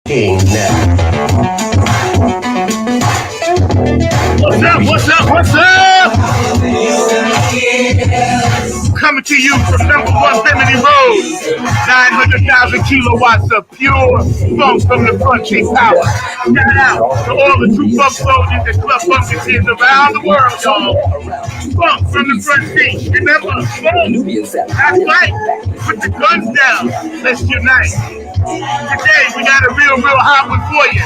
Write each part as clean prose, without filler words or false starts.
King now. What's up? What's up? What's up? Coming to you from number 1 Bimini Road. 900,000 kilowatts of pure funk from the front seat power. Shout out to all the true funk soldiers and club funketeers around the world, y'all. Funk from the front seat. Remember, funk. That's right. Put the guns down. Let's unite. Today, we got a real hot one for you.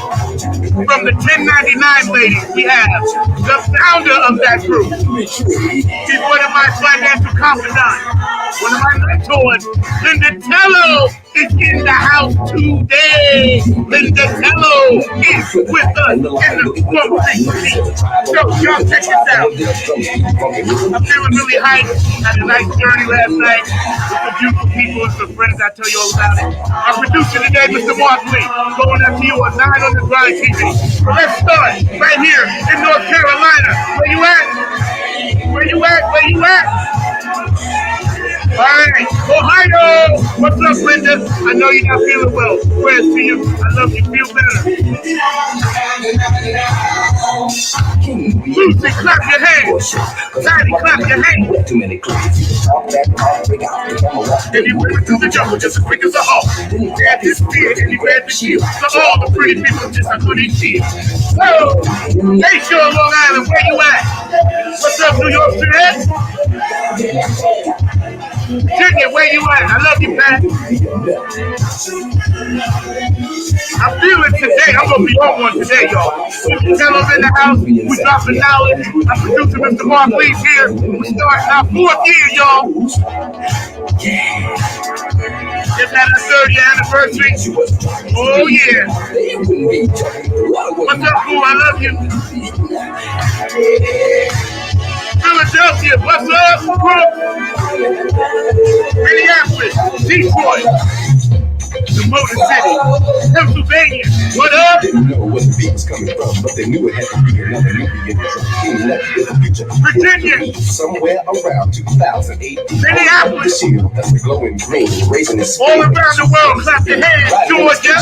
From the 1099 ladies, we have the founder of that group. She's one of my financial confidants, one of my mentors. Lyndah Tello is in the house today. Lyndah Tello is with us in the front seat. So, y'all check this out. I'm feeling really hyped. Had a nice journey last night with some beautiful people and some friends. I'll tell you all about it. Our producer today, Mr. Mark Lee, going up to you on 9 on the Grind TV. So let's start right here in North Carolina. Where you at? Where you at? Where you at? All right, Ohio. What's up, Lyndah? I know you're not feeling well. Prayers to you. I love you. Feel better. Lucy, clap your hands. Tiny, clap your hands. And he went through the jungle just as quick as a hawk. Had his beard and he read the shield. So all the pretty people just I couldn't see. So, hey, sure, Long Island, where you at? What's up, New York City? Virginia, where you at? I love you, Pat. I'm feeling today. I'm going to be on one today, y'all. Tello's in the house. We dropping knowledge. I'm producer Mr. Mark Lee's here. We starting our 4th year, y'all. Just had our 30th anniversary. Oh, yeah. What's up, boo? I love you. Philadelphia, what's up, Minneapolis, Detroit, the Motor City, Pennsylvania, what up? Didn't know where the beat was coming from, but they knew it had to be another Nubian king left in the future. Virginia, somewhere around 2008. Minneapolis, that's the glowing green, raising his all around the world, clap your hands. Georgia,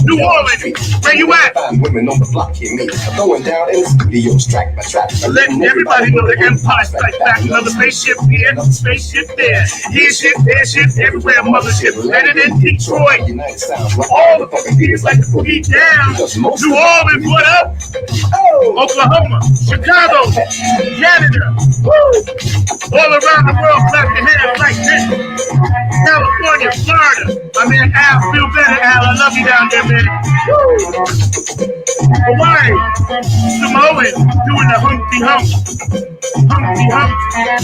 New Orleans, where you at? Fine women on the block hear me, going down in the studio, track by track. Letting everybody know the Empire Strikes Back. Another spaceship here, spaceship there. Here ship, there ship, everywhere, mothership. Landed in Detroit. All the fucking beats like to beat down. New Orleans, what up? Oklahoma, Chicago, Canada. Woo! All around the world, clap your hands like this. California, Florida. My man Al, feel better, Al. I love you down there, man. Woo! Hawaii, Samoan, doing the humpty hump. Humpty hump.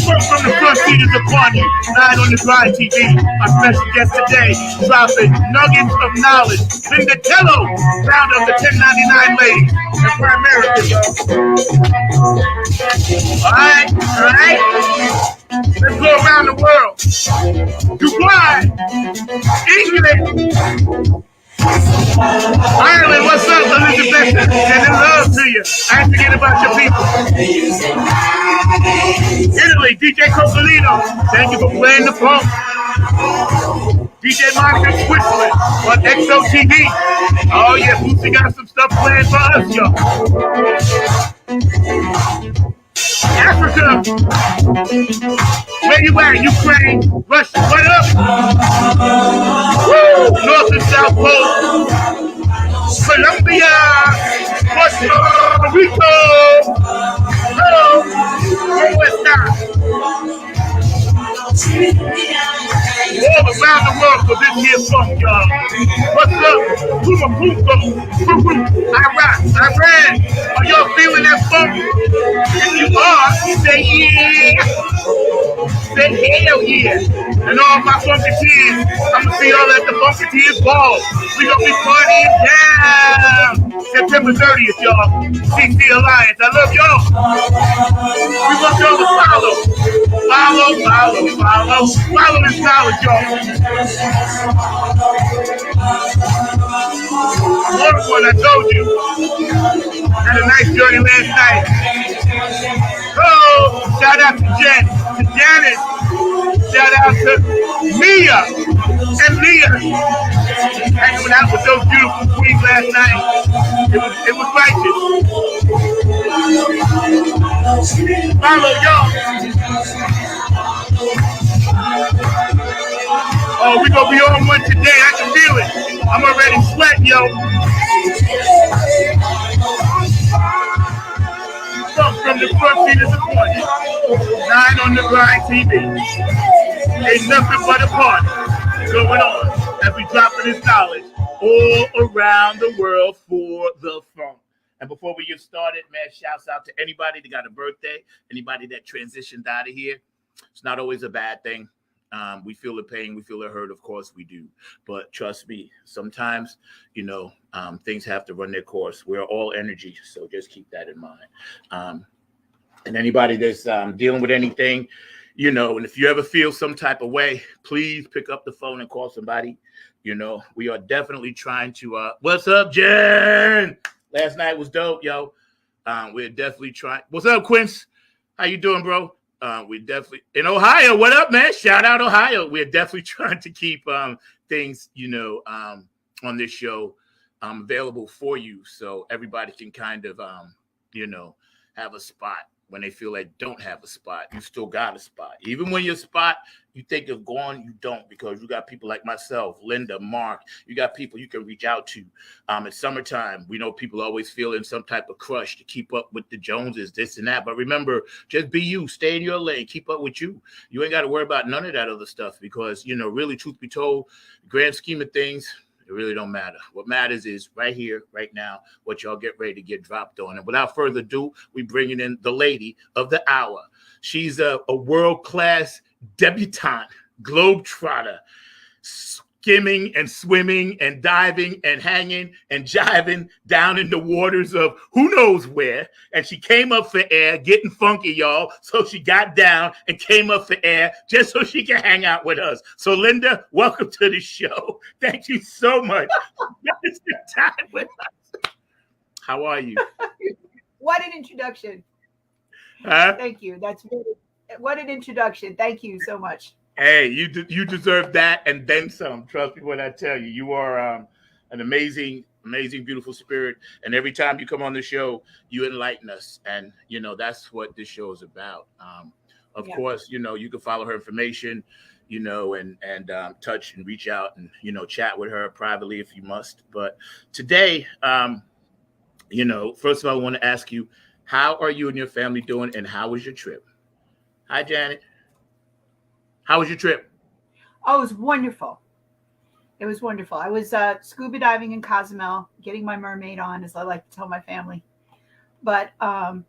Work from the front seat is upon you. 9 on the Grind TV. Our special guest today, dropping nuggets of knowledge. Lyndah Tello, founder of the 1099 ladies. And for America, y'all. All right. Let's go around the world. Dubai, England, Ireland, what's up, Elizabeth? Sending love to you. I ain't forget about your people. Italy, DJ Cocolino, thank you for playing the funk. DJ Monica Switzerland on XOTV. Oh yeah, Bootsy got some stuff planned for us, y'all. Africa, where you at? Ukraine, Russia, what up? Woo! North and South Pole, Colombia, Puerto Rico, hello, all around the world for this here funk, y'all. What's up? Iran. Are y'all feeling that funk? If you are, say yeah. Say hell yeah. And all my funketeers, I'm gonna see y'all at the Funketeers Ball. We gonna be partying down. September 30th, y'all. CC Alliance. I love y'all. We want y'all to follow. Follow this knowledge, y'all. Another one, I told you. Had a nice journey last night. Oh, shout out to Jen, to Janice. Shout out to Mia. And Leah hanging out with those beautiful queens last night. It was righteous. Follow y'all. Oh, we gonna be on one today. I can feel it. I'm already sweating, yo. From the front seat of the corner. 9 on the Grind TV. Ain't nothing but a party going on as we dropping this knowledge all around the world for the funk. And before we get started, man, shouts out to anybody that got a birthday, anybody that transitioned out of here. It's not always a bad thing. We feel the pain, we feel the hurt, of course we do. But trust me, sometimes, things have to run their course. We're all energy, so just keep that in mind. And anybody that's dealing with anything, and if you ever feel some type of way, please pick up the phone and call somebody. We are definitely trying to, what's up, Jen? Last night was dope, yo. We're definitely trying. What's up, Quince? How you doing, bro? We're definitely in Ohio. What up, man? Shout out Ohio. We're definitely trying to keep things, on this show available for you, so everybody can kind of, have a spot when they feel they don't have a spot. You still got a spot. Even when your spot you think is gone, you don't, because you got people like myself, Lyndah, Mark. You got people you can reach out to. It's summertime. We know people always feeling some type of crush to keep up with the Joneses, this and that. But remember, just be you. Stay in your lane. Keep up with you. You ain't got to worry about none of that other stuff because, really, truth be told, grand scheme of things, it really don't matter. What matters is right here, right now, what y'all get ready to get dropped on. And without further ado, we bringing in the lady of the hour. She's a world-class debutante, globetrotter, skimming and swimming and diving and hanging and jiving down in the waters of who knows where. And she came up for air, getting funky, y'all. So she got down and came up for air just so she can hang out with us. So Lyndah, welcome to the show. Thank you so much for spending time with us. How are you? What an introduction. Huh? Thank you. What an introduction. Thank you so much. Hey, you deserve that and then some. Trust me when I tell you. You are an amazing, beautiful spirit. And every time you come on the show, you enlighten us. And, that's what this show is about. Of course, you can follow her information, and touch and reach out and, chat with her privately if you must. But today, first of all, I want to ask you, how are you and your family doing? And how was your trip? Hi, Janet. How was your trip? Oh, it was wonderful. It was wonderful. I was scuba diving in Cozumel, getting my mermaid on, as I like to tell my family. But I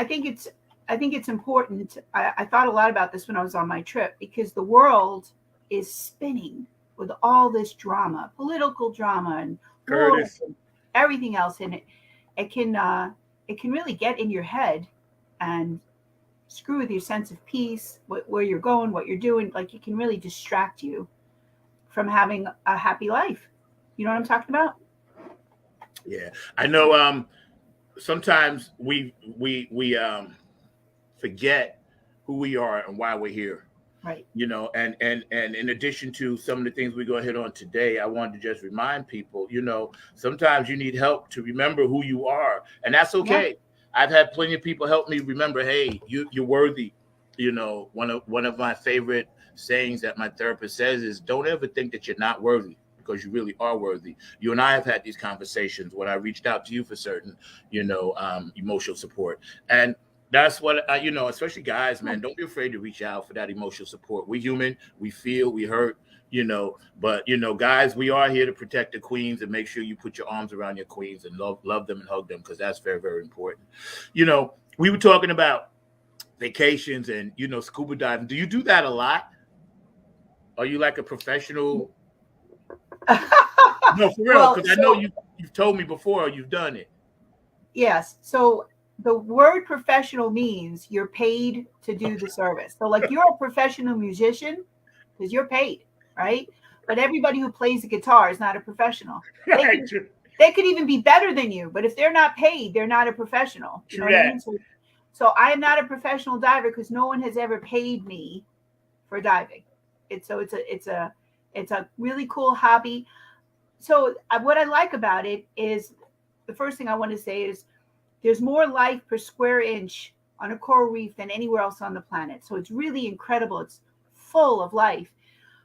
think it's important. I thought a lot about this when I was on my trip because the world is spinning with all this drama, political drama, and wars and everything else in it. It can really get in your head and screw with your sense of peace, where you're going, what you're doing. Like, it can really distract you from having a happy life. You know what I'm talking about? Yeah, I know. Sometimes we forget who we are and why we're here. Right. And in addition to some of the things we're going to hit on today, I wanted to just remind people, sometimes you need help to remember who you are, and that's okay. Yeah. I've had plenty of people help me remember, hey, you're worthy. One of my favorite sayings that my therapist says is, don't ever think that you're not worthy, because you really are worthy. You and I have had these conversations when I reached out to you for certain, emotional support. And that's what, especially guys, man, don't be afraid to reach out for that emotional support. We're human. We feel, we hurt. But guys, we are here to protect the queens and make sure you put your arms around your queens and love them and hug them, because that's very, very important. We were talking about vacations and, scuba diving. Do you do that a lot? Are you like a professional? No, for real, because I know you've told me before you've done it. Yes. So the word professional means you're paid to do the service. So like, you're a professional musician because you're paid. Right? But everybody who plays the guitar is not a professional. They could even be better than you, but if they're not paid, they're not a professional. You know what I mean? So I am not a professional diver because no one has ever paid me for diving. It's It's a really cool hobby. So what I like about it is the first thing I want to say is there's more life per square inch on a coral reef than anywhere else on the planet. So it's really incredible. It's full of life.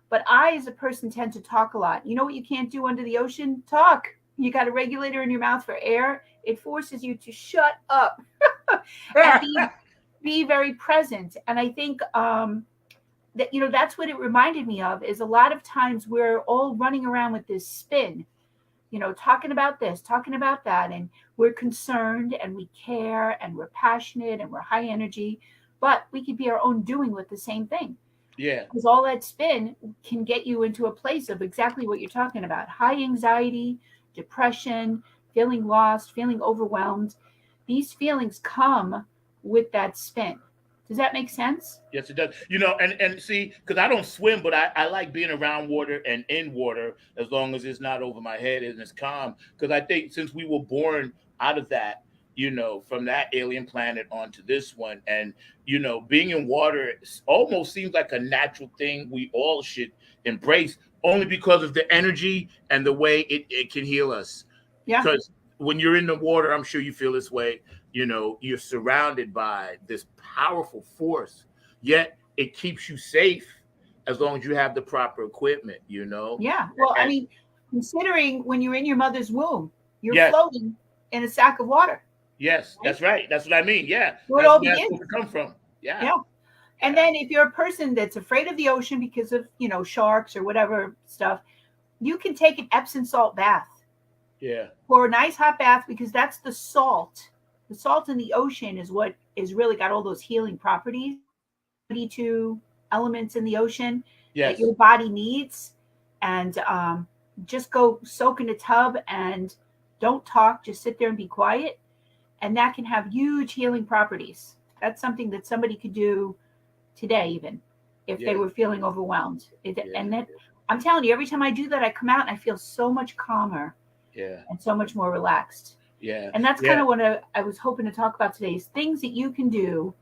But I, as a person, tend to talk a lot. You know what you can't do under the ocean? Talk. You got a regulator in your mouth for air. It forces you to shut up and be very present. And I think that, you know, that's what it reminded me of, is a lot of times we're all running around with this spin, you know, talking about this, talking about that, and we're concerned and we care and we're passionate and we're high energy, but we could be our own doing with the same thing. Yeah. Because all that spin can get you into a place of exactly what you're talking about: high anxiety, depression, feeling lost, feeling overwhelmed. These feelings come with that spin. Does that make sense? Yes, it does. You know, and see, because I don't swim, but I like being around water and in water as long as it's not over my head and it's calm. Because I think since we were born out of that, you know, from that alien planet onto this one, and you know, being in water almost seems like a natural thing we all should embrace, only because of the energy and the way it can heal us. Yeah. Because when you're in the water, I'm sure you feel this way. You know, you're surrounded by this powerful force, yet it keeps you safe as long as you have the proper equipment, you know? Yeah. Well, I And mean, considering when you're in your mother's womb, you're yes, floating in a sack of water, yes, right? that's right. That's what I mean. Yeah, Where it that's all where that's supposed begins. to come from. Yeah, Yeah. And yeah, then if you're a person that's afraid of the ocean because of, you know, sharks or whatever stuff, you can take an Epsom salt bath, yeah, or a nice hot bath, because that's the salt. The salt in the ocean is what is really got all those healing properties, 32 elements in the ocean that yes, your body needs. And just go soak in a tub and don't talk, just sit there and be quiet. And that can have huge healing properties. That's something that somebody could do today, even if they yeah, were feeling overwhelmed. yeah, And then I'm telling you, every time I do that, I come out and I feel so much calmer yeah, and so much more relaxed. yeah, And that's kind yeah. of what I was hoping to talk about today, is things that you can do.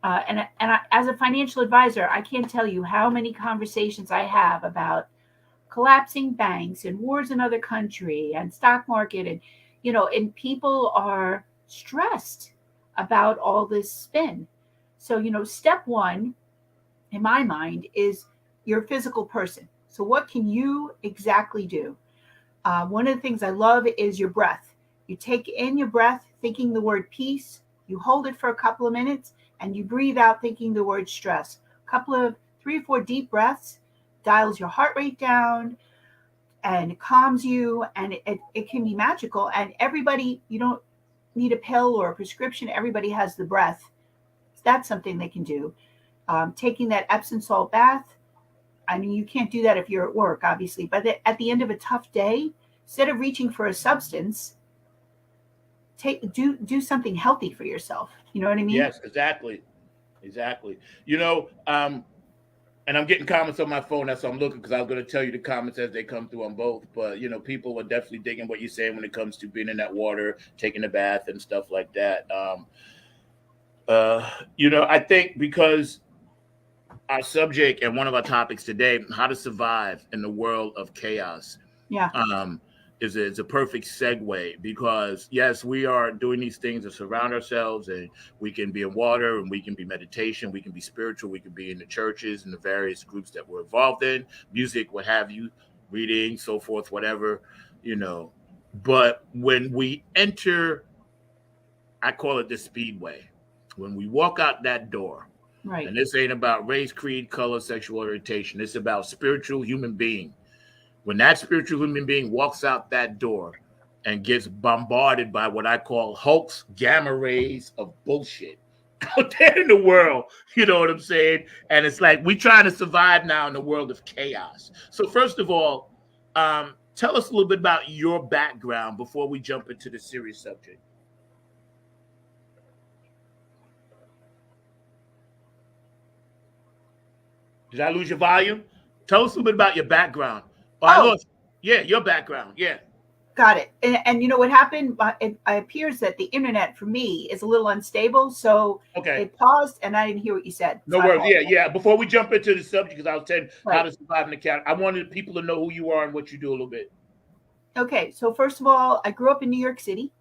As a financial advisor, I can't tell you how many conversations I have about collapsing banks and wars in other country and stock market, and you know, and people are stressed about all this spin. So, you know, step one in my mind is your physical person. So what can you exactly do? One of the things I love is your breath. You take in your breath thinking the word peace, you hold it for a couple of minutes, and you breathe out thinking the word stress. A couple of 3 or 4 deep breaths dials your heart rate down and calms you, and it can be magical. And everybody, you don't need a pill or a prescription, everybody has the breath. That's something they can do. Taking that Epsom salt bath, I mean, you can't do that if you're at work, obviously, but at the end of a tough day, instead of reaching for a substance, do something healthy for yourself. You know what I mean? Yes, exactly, exactly. You know, and I'm getting comments on my phone. That's why I'm looking, because I was going to tell you the comments as they come through on both. But you know, people are definitely digging what you're saying when it comes to being in that water, taking a bath, and stuff like that. You know, I think because our subject and one of our topics today, how to survive in the world of chaos, Yeah. um, is a perfect segue, because yes, we are doing these things to surround ourselves, and we can be in water, and we can be meditation, we can be spiritual, we can be in the churches and the various groups that we're involved in, music, what have you, reading, so forth, whatever, you know. But when we enter, I call it the speedway, when we walk out that door, Right. and this ain't about race, creed, color, sexual orientation, it's about spiritual human being. When that spiritual human being walks out that door and gets bombarded by what I call Hulk's gamma rays of bullshit out there in the world, you know what I'm saying? And it's like we trying to survive now in the world of chaos. So first of all, tell us a little bit about your background before we jump into the serious subject. Did I lose your volume? Tell us a little bit about your background. Oh, I Oh, lost. Yeah, your background. Yeah. Got it. And you know what happened? It appears that the internet for me is a little unstable, so Okay. it paused, and I didn't hear what you said. No So I worries. Yeah, apologize. yeah. Before we jump into the subject, because I was saying how Right. to survive in the county, I wanted people to know who you are and what you do a little bit. Okay. So first of all, I grew up in New York City,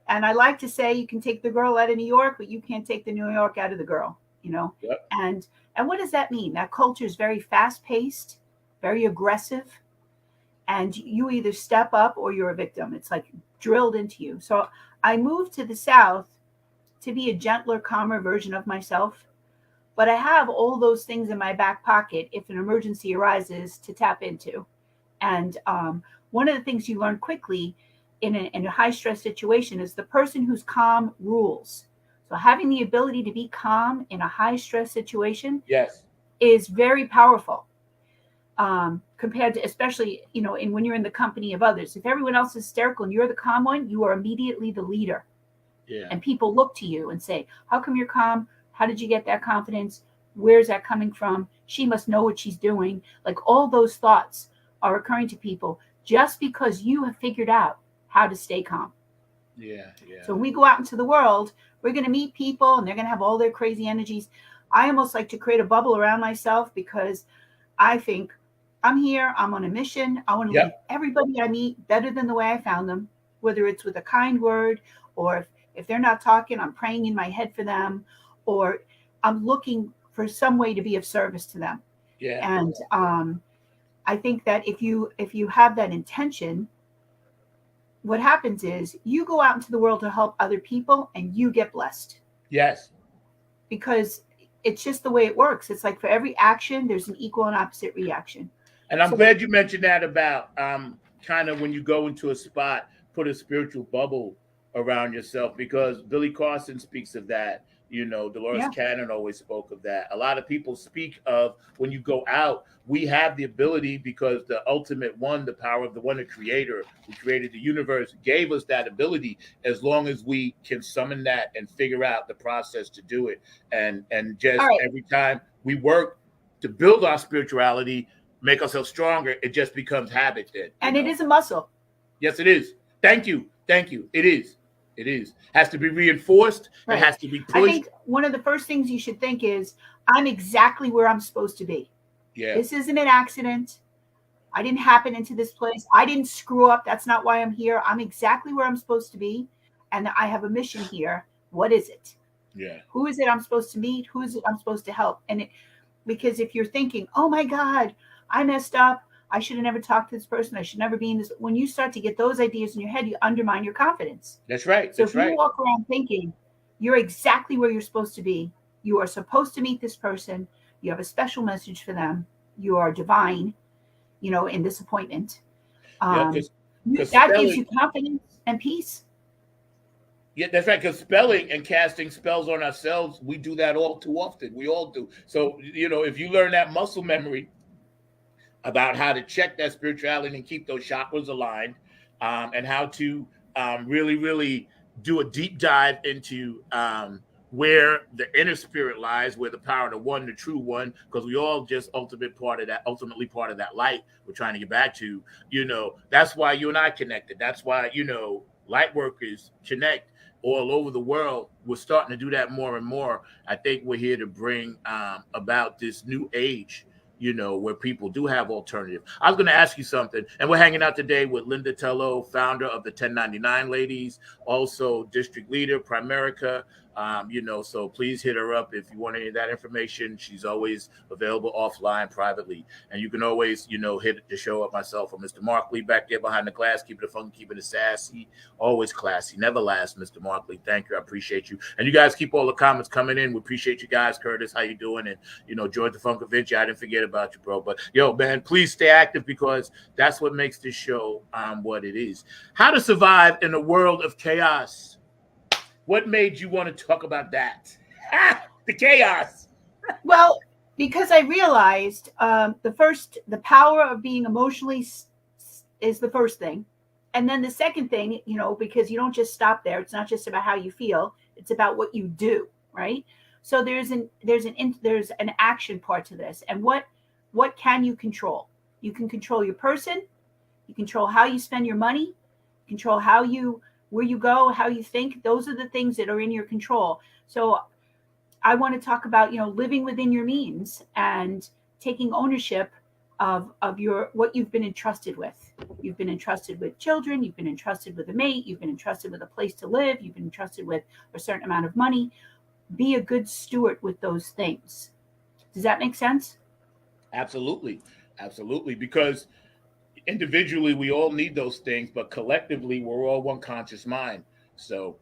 and I like to say you can take the girl out of New York, but you can't take the New York out of the girl. You know. Yep. And what does that mean? That culture is very fast paced, very aggressive, and you either step up or you're a victim. It's like drilled into you. So I moved to the South to be a gentler, calmer version of myself. But I have all those things in my back pocket if an emergency arises to tap into. And one of the things you learn quickly in a high stress situation is the person who's calm rules. So having the ability to be calm in a high stress situation Yes. is very powerful, compared to, especially, when you're in the company of others. If everyone else is hysterical and you're the calm one, you are immediately the leader. Yeah. And people look to you and say, how come you're calm? How did you get that confidence? Where's that coming from? She must know what she's doing. Like, all those thoughts are occurring to people just because you have figured out how to stay calm. Yeah. Yeah. So when we go out into the world, we're going to meet people and they're going to have all their crazy energies. I almost like to create a bubble around myself, because I think I'm here, I'm on a mission. I want to leave Yep. everybody I meet better than the way I found them, whether it's with a kind word, or if they're not talking, I'm praying in my head for them, or I'm looking for some way to be of service to them. Yeah. And I think that if you have that intention, what happens is you go out into the world to help other people and you get blessed, Yes. because it's just the way it works. It's like for every action, there's an equal and opposite reaction. And I'm So, glad you mentioned that about kind of when you go into a spot, put a spiritual bubble around yourself, because Billy Carson speaks of that. Dolores yeah, Cannon always spoke of that. A lot of people speak of when you go out, we have the ability, because the ultimate one, the power of the one, the creator who created the universe, gave us that ability, as long as we can summon that and figure out the process to do it. And all just right. every time we work to build our spirituality, make ourselves stronger, it just becomes habit then. And it is a muscle. Yes, it is. Thank you. Thank you. It is. It is. Has to be reinforced. Right. It has to be I pushed. think one of the first things you should think is, I'm exactly where I'm supposed to be. Yeah. This isn't an accident. I didn't happen into this place. I didn't screw up. That's not why I'm here. I'm exactly where I'm supposed to be. And I have a mission here. What is it? Yeah. Who is it I'm supposed to meet? Who is it I'm supposed to help? Because if you're thinking, oh my God, I messed up, I should have never talked to this person, I should never be in this. When you start to get those ideas in your head, you undermine your confidence. That's right. So That's if you right. walk around thinking you're exactly where you're supposed to be, you are supposed to meet this person, you have a special message for them, you are divine, in this appointment. Yeah, because That gives spelling. you confidence and peace. Yeah, that's right. Because spelling and casting spells on ourselves, we do that all too often. We all do. So if you learn that muscle memory about how to check that spirituality and keep those chakras aligned, and how to really, really do a deep dive into where the inner spirit lies, where the power of the one, the true one, because we all just ultimately part of that light we're trying to get back to. That's why you and I connected. That's why, light workers connect all over the world. We're starting to do that more and more. I think we're here to bring about this new age, where people do have alternative. I was going to ask you something, and we're hanging out today with Lyndah Tello, founder of the 1099 Ladies, also district leader, Primerica. So please hit her up if you want any of that information. She's always available offline, privately. And you can always, hit the show up myself or Mr. Markley back there behind the glass, keeping it fun, keeping it sassy, always classy, never last, Mr. Markley. Thank you. I appreciate you. And you guys keep all the comments coming in. We appreciate you guys. Curtis, how you doing? And, George the Funk Vinci, I didn't forget about you, bro. But, man, please stay active, because that's what makes this show what it is. How to survive in a world of chaos. What made you want to talk about that? The chaos. Well, because I realized the power of being emotionally is the first thing. And then the second thing, because you don't just stop there. It's not just about how you feel. It's about what you do, right? So there's an action part to this. And what can you control? You can control your person, You control how you spend your money, control where you go, how you think. Those are the things that are in your control. So I want to talk about, living within your means and taking ownership of your what you've been entrusted with. You've been entrusted with children, you've been entrusted with a mate, you've been entrusted with a place to live, you've been entrusted with a certain amount of money. Be a good steward with those things. Does that make sense? Absolutely. Absolutely. Because individually, we all need those things, but collectively, we're all one conscious mind. So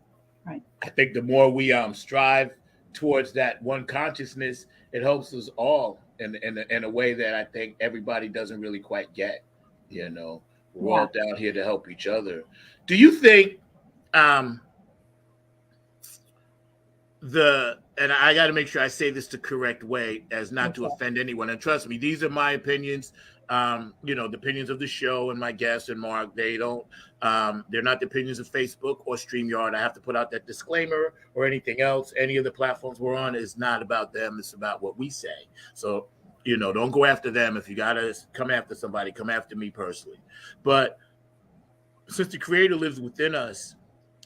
Right. I think the more we strive towards that one consciousness, it helps us all in a way that I think everybody doesn't really quite get. You know, we're Yeah. all down here to help each other. Do you think um, and I got to make sure I say this the correct way as not to Okay. offend anyone. And trust me, these are my opinions. The opinions of the show and my guests and Mark. They're not the opinions of Facebook or StreamYard. I have to put out that disclaimer or anything else. Any of the platforms we're on is not about them. It's about what we say. So, don't go after them. If you got to come after somebody, come after me personally. But since the Creator lives within us,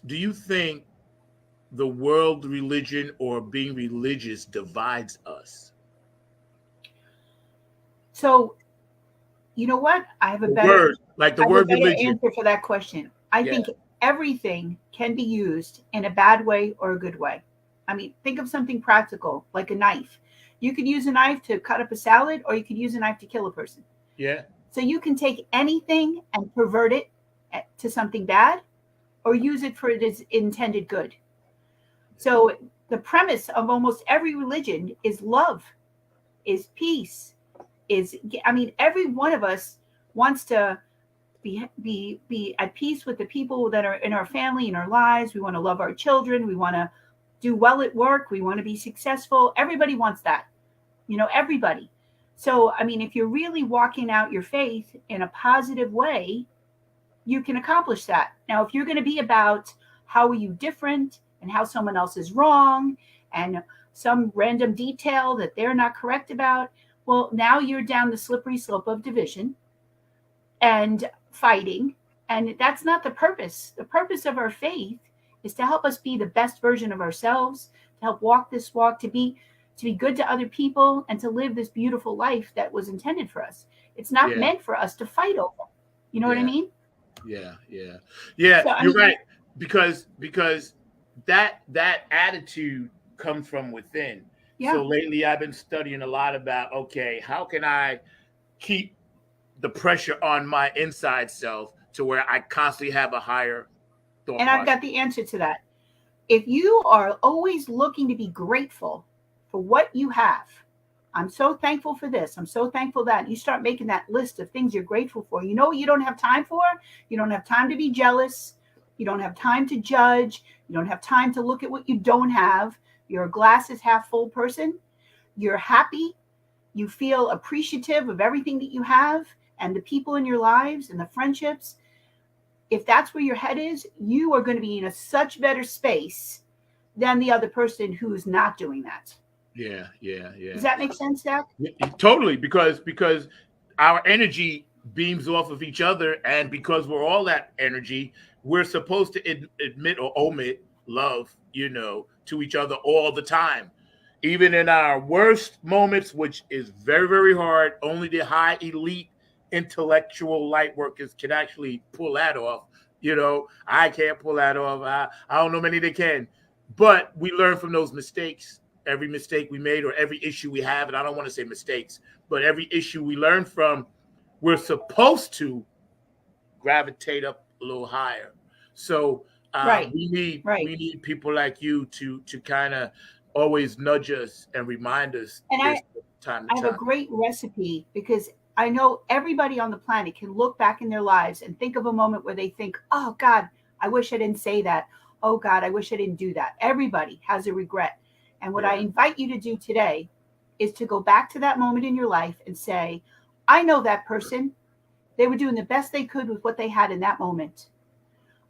do you think the world religion or being religious divides us? So, you know what? I have a The better word, like the word religion. answer for that question. I Yeah. think everything can be used in a bad way or a good way. I mean, think of something practical, like a knife. You could use a knife to cut up a salad, or you could use a knife to kill a person. Yeah. So you can take anything and pervert it to something bad, or use it for its intended good. So the premise of almost every religion is love, is peace, every one of us wants to be at peace with the people that are in our family, in our lives. We want to love our children. We want to do well at work. We want to be successful. Everybody wants that, everybody. So, if you're really walking out your faith in a positive way, you can accomplish that. Now, if you're going to be about how are you different and how someone else is wrong and some random detail that they're not correct about, well, now you're down the slippery slope of division and fighting. And that's not the purpose. The purpose of our faith is to help us be the best version of ourselves, to help walk this walk, to be good to other people, and to live this beautiful life that was intended for us. It's not meant for us to fight over. You know what I mean? Yeah. So, you're right. Because that attitude comes from within. Yeah. So lately I've been studying a lot about, okay, how can I keep the pressure on my inside self to where I constantly have a higher thought And I've got the answer to that. If you are always looking to be grateful for what you have, I'm so thankful for this, I'm so thankful that, you start making that list of things you're grateful for. You know what you don't have time for? You don't have time to be jealous. You don't have time to judge. You don't have time to look at what you don't have. You're a glass is half full person. You're happy. You feel appreciative of everything that you have and the people in your lives and the friendships. If that's where your head is, you are going to be in a such better space than the other person who's not doing that. Yeah. Does that make sense, Zach? Yeah, totally, because our energy beams off of each other, and because we're all that energy, we're supposed to admit or omit love, to each other all the time. Even in our worst moments, which is very, very hard, only the high elite intellectual light workers can actually pull that off. I can't pull that off. I don't know many that can. But we learn from those mistakes. Every mistake we made or every issue we have, and I don't want to say mistakes, but every issue we learn from, we're supposed to gravitate up a little higher. So Right. we need people like you to kind of always nudge us and remind us. And this time to I have a time. great recipe, because I know everybody on the planet can look back in their lives and think of a moment where they think, oh God, I wish I didn't say that. Oh God, I wish I didn't do that. Everybody has a regret. And what I invite you to do today is to go back to that moment in your life and say, I know that person. They were doing the best they could with what they had in that moment.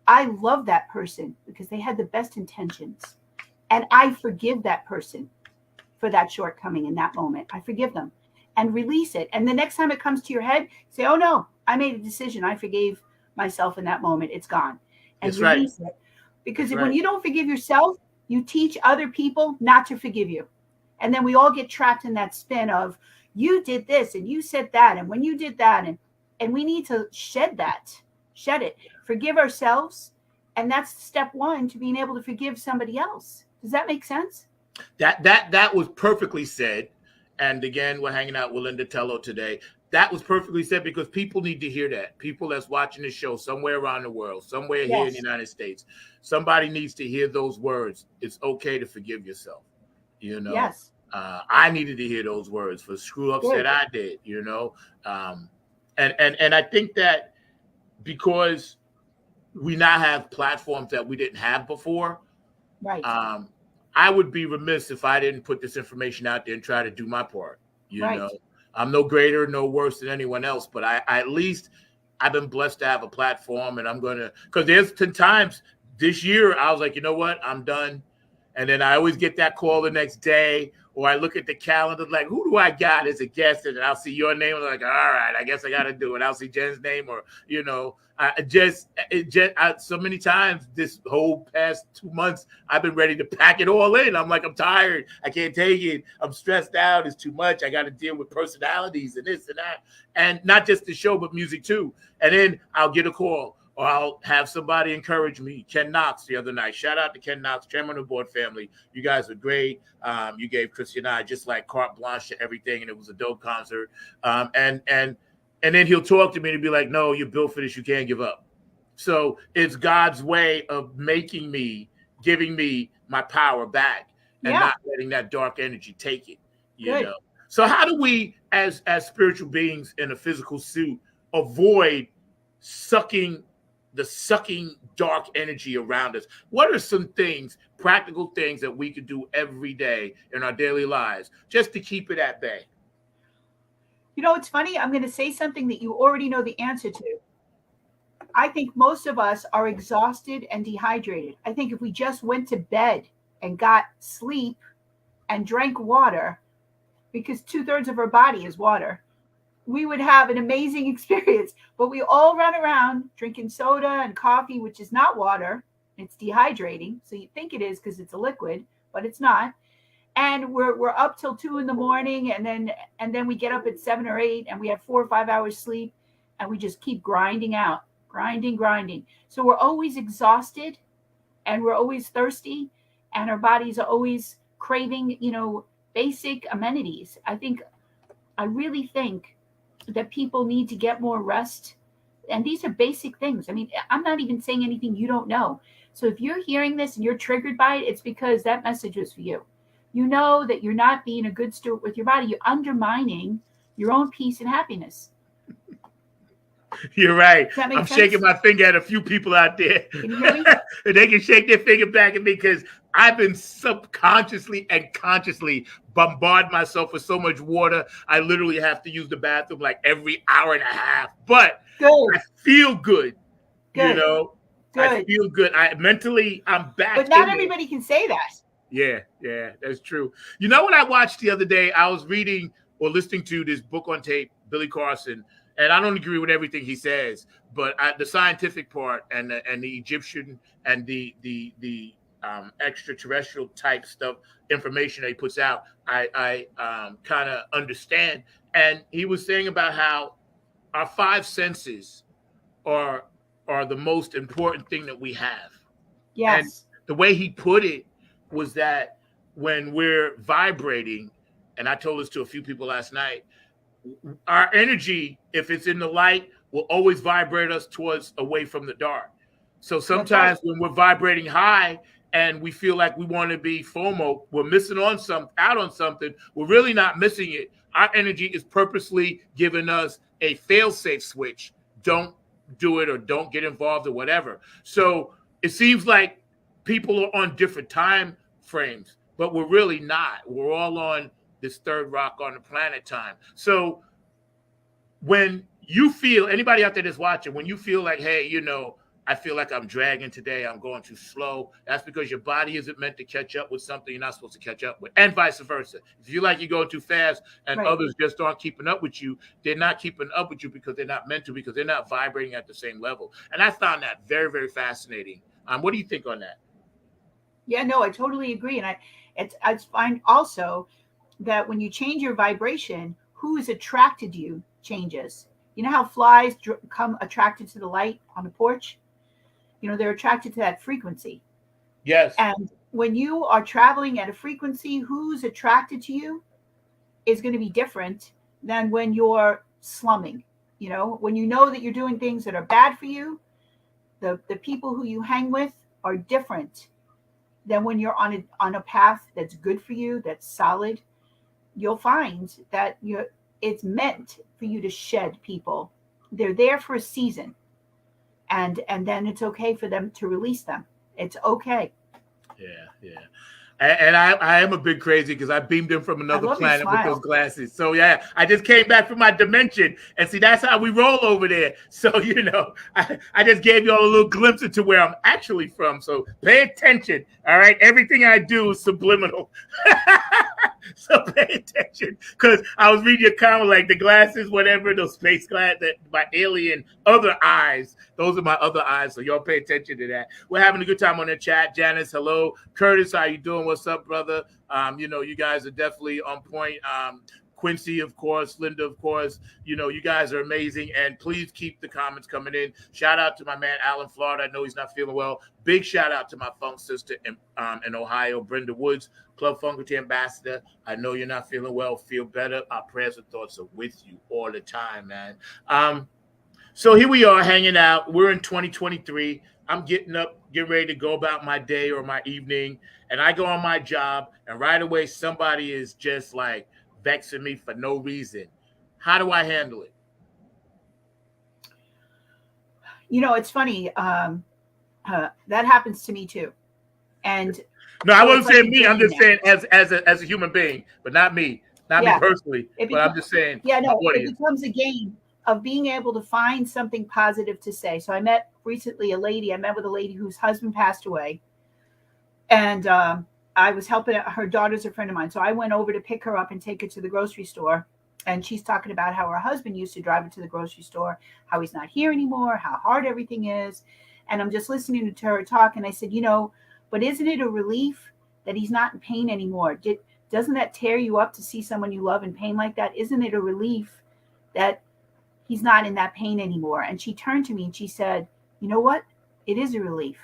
I love that person because they had the best intentions. And I forgive that person for that shortcoming in that moment. I forgive them and release it. And the next time it comes to your head, say, oh no, I made a decision. I forgave myself in that moment. It's gone. And That's right. release it. Because That's when right. you don't forgive yourself, you teach other people not to forgive you. And then we all get trapped in that spin of you did this and you said that. And when you did that, and we need to shed it, forgive ourselves. And that's step one to being able to forgive somebody else. Does that make sense? That was perfectly said. And again, we're hanging out with Lyndah Tello today. That was perfectly said because people need to hear that. People that's watching this show somewhere around the world, somewhere here in the Yes. United States, somebody needs to hear those words. It's okay to forgive yourself. Yes. I needed to hear those words for screw ups Good. that I did. And I think that because we now have platforms that we didn't have before, Right. I would be remiss if I didn't put this information out there and try to do my part. Right. I'm no greater, no worse than anyone else, but I at least I've been blessed to have a platform, and I'm gonna, because there's 10 times this year I was like, you know what, I'm done. And then I always get that call the next day, or I look at the calendar like, who do I got as a guest? And I'll see your name. I'm like, all right, I guess I got to do it. I'll see Jen's name, or so many times this whole past 2 months, I've been ready to pack it all in. I'm like, I'm tired. I can't take it. I'm stressed out. It's too much. I got to deal with personalities and this and that, and not just the show, but music too. And then I'll get a call, or I'll have somebody encourage me. Ken Knox the other night. Shout out to Ken Knox, chairman of the board family. You guys were great. You gave Chrissy and I just like carte blanche to everything, and it was a dope concert. And then he'll talk to me and be like, no, you're built for this. You can't give up. So it's God's way of giving me my power back, and not letting that dark energy take it. Good. So how do we, as spiritual beings in a physical suit, avoid sucking dark energy around us? What are some things, practical things that we could do every day in our daily lives just to keep it at bay? It's funny. I'm going to say something that you already know the answer to. I think most of us are exhausted and dehydrated. I think if we just went to bed and got sleep and drank water, because 2/3 of our body is water, we would have an amazing experience. But we all run around drinking soda and coffee, which is not water. It's dehydrating. So you think it is because it's a liquid, but it's not. And we're up till 2 a.m, and then we get up at 7 or 8, and we have 4 or 5 hours sleep, and we just keep grinding. So we're always exhausted, and we're always thirsty, and our bodies are always craving, basic amenities. I really think that people need to get more rest. And these are basic things. I mean, I'm not even saying anything you don't know. So if you're hearing this and you're triggered by it, it's because that message was for you. You know that you're not being a good steward with your body. You're undermining your own peace and happiness. You're right. Does that make I'm sense? shaking my finger at a few people out there. Can you hear me? And they can shake their finger back at me because I've been subconsciously and consciously bombard myself with so much water. I literally have to use the bathroom like every hour and a half. But Good. I feel good. Good. I feel good. Mentally, I'm back. But not everybody can say that. Yeah, that's true. You know what I watched the other day? I was reading or listening to this book on tape, Billy Carson, and I don't agree with everything he says, but the scientific part and the Egyptian and the extraterrestrial type stuff, information that he puts out, I kind of understand. And he was saying about how our 5 senses are the most important thing that we have. Yes. And the way he put it was that when we're vibrating, and I told this to a few people last night, our energy, if it's in the light, will always vibrate us towards away from the dark. So sometimes when we're vibrating high and we feel like we want to be FOMO, we're missing out on something. We're really not missing it. Our energy is purposely giving us a fail-safe switch. Don't do it or don't get involved or whatever. So it seems like people are on different time frames, but we're really not. We're all on this third rock on the planet time. So when you feel, anybody out there that's watching, when you feel like, hey, I feel like I'm dragging today. I'm going too slow. That's because your body isn't meant to catch up with something you're not supposed to catch up with, and vice versa. If you like you're going too fast and Right. others just aren't keeping up with you, they're not keeping up with you because they're not meant to, because they're not vibrating at the same level. And I found that very, very fascinating. What do you think on that? Yeah, no, I totally agree. And I find also that when you change your vibration, who is attracted to you changes. You know how flies come attracted to the light on the porch? You know, they're attracted to that frequency. Yes. And when you are traveling at a frequency, who's attracted to you is going to be different than when you're slumming. You know that you're doing things that are bad for you, the people who you hang with are different than when you're on a path that's good for you, that's solid. You'll find that it's meant for you to shed people. They're there for a season, and then it's okay for them to release them. It's okay. Yeah, yeah. And I am a bit crazy because I beamed in from I another love your planet with those smile. glasses. So yeah, I just came back from my dimension, and see that's how we roll over there. So I just gave you all a little glimpse into where I'm actually from. So pay attention, all right? Everything I do is subliminal. So pay attention, because I was reading your comment, like the glasses, whatever, those space glasses, that my alien other eyes. Those are my other eyes. So y'all pay attention to that. We're having a good time on the chat. Janice, hello. Curtis, how you doing? What's up, brother? You guys are definitely on point. Quincy, of course, Lyndah, of course, you guys are amazing. And please keep the comments coming in. Shout out to my man, Alan Florida. I know he's not feeling well. Big shout out to my funk sister in Ohio, Brenda Woods, Club Funkity ambassador. I know you're not feeling well. Feel better. Our prayers and thoughts are with you all the time, man. So here we are hanging out. We're in 2023. I'm getting up, getting ready to go about my day or my evening, and I go on my job, and right away somebody is just like vexing me for no reason. How do I handle it? It's funny. That happens to me too. And No, I so wasn't it's like saying a me. I'm game just now. saying as a human being, but not me, not me Yeah. personally. It But I'm becomes just saying yeah, my no, it audience. becomes a game of being able to find something positive to say. So I met recently I met with a lady whose husband passed away. And I was helping her daughter's a friend of mine. So I went over to pick her up and take her to the grocery store. And she's talking about how her husband used to drive her to the grocery store, how he's not here anymore, how hard everything is. And I'm just listening to her talk. And I said, but isn't it a relief that he's not in pain anymore? Doesn't that tear you up to see someone you love in pain like that? Isn't it a relief that he's not in that pain anymore? And she turned to me and she said, you know what? It is a relief.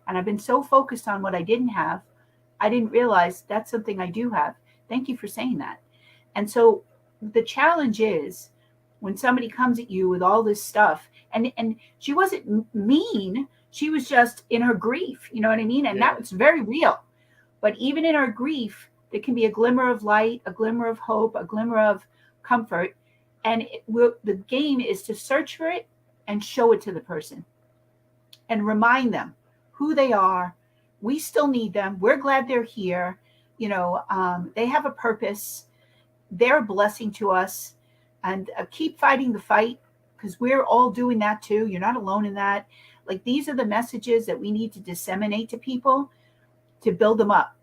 And I've been so focused on what I didn't have, I didn't realize that's something I do have. Thank you for saying that. And so the challenge is when somebody comes at you with all this stuff, and she wasn't mean, she was just in her grief, you know what I mean? And Yeah. that's very real. But even in our grief, there can be a glimmer of light, a glimmer of hope, a glimmer of comfort. And the game is to search for it and show it to the person and remind them who they are. We still need them. We're glad they're here. They have a purpose. They're a blessing to us. And keep fighting the fight, because we're all doing that too. You're not alone in that. Like, these are the messages that we need to disseminate to people to build them up.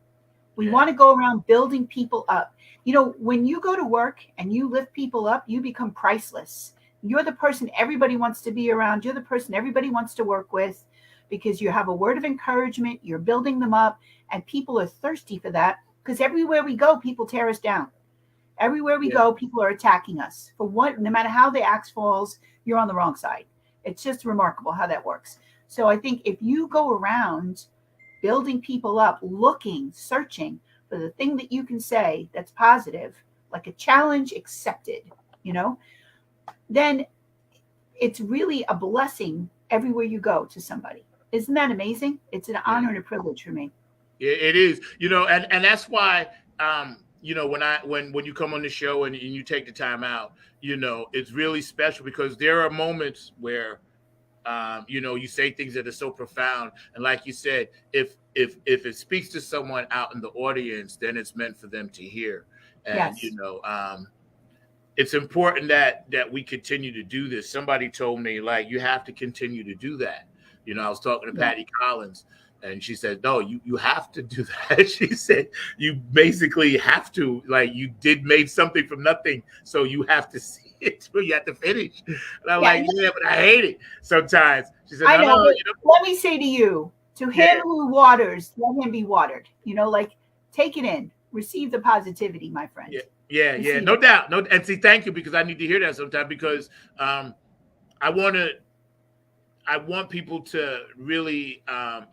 We want to go around building people up. When you go to work and you lift people up, you become priceless. You're the person everybody wants to be around. You're the person everybody wants to work with, because you have a word of encouragement. You're building them up, and people are thirsty for that, because everywhere we go, people tear us down. Everywhere we go, people are attacking us. No matter how the axe falls, you're on the wrong side. It's just remarkable how that works. So I think if you go around building people up, looking, searching for the thing that you can say that's positive, like a challenge accepted, then it's really a blessing everywhere you go to somebody. Isn't that amazing? It's an honor and a privilege for me. It is, and that's why, when you come on the show and you take the time out, it's really special, because there are moments where, you say things that are so profound. And like you said, if it speaks to someone out in the audience, then it's meant for them to hear. And, Yes. It's important that we continue to do this. Somebody told me, like, you have to continue to do that. You know, I was talking to Patty Collins, and she said, no, you have to do that. She said, you basically have to, like, you made something from nothing, so you have to see it, so you have to finish. And I'm like, yeah, but I hate it sometimes. She said, I know, no, but let me say to you, to him who waters, let him be watered. You know, like, take it in. Receive the positivity, my friend. Yeah, no doubt. No, and see, thank you, because I need to hear that sometimes, because I want people to really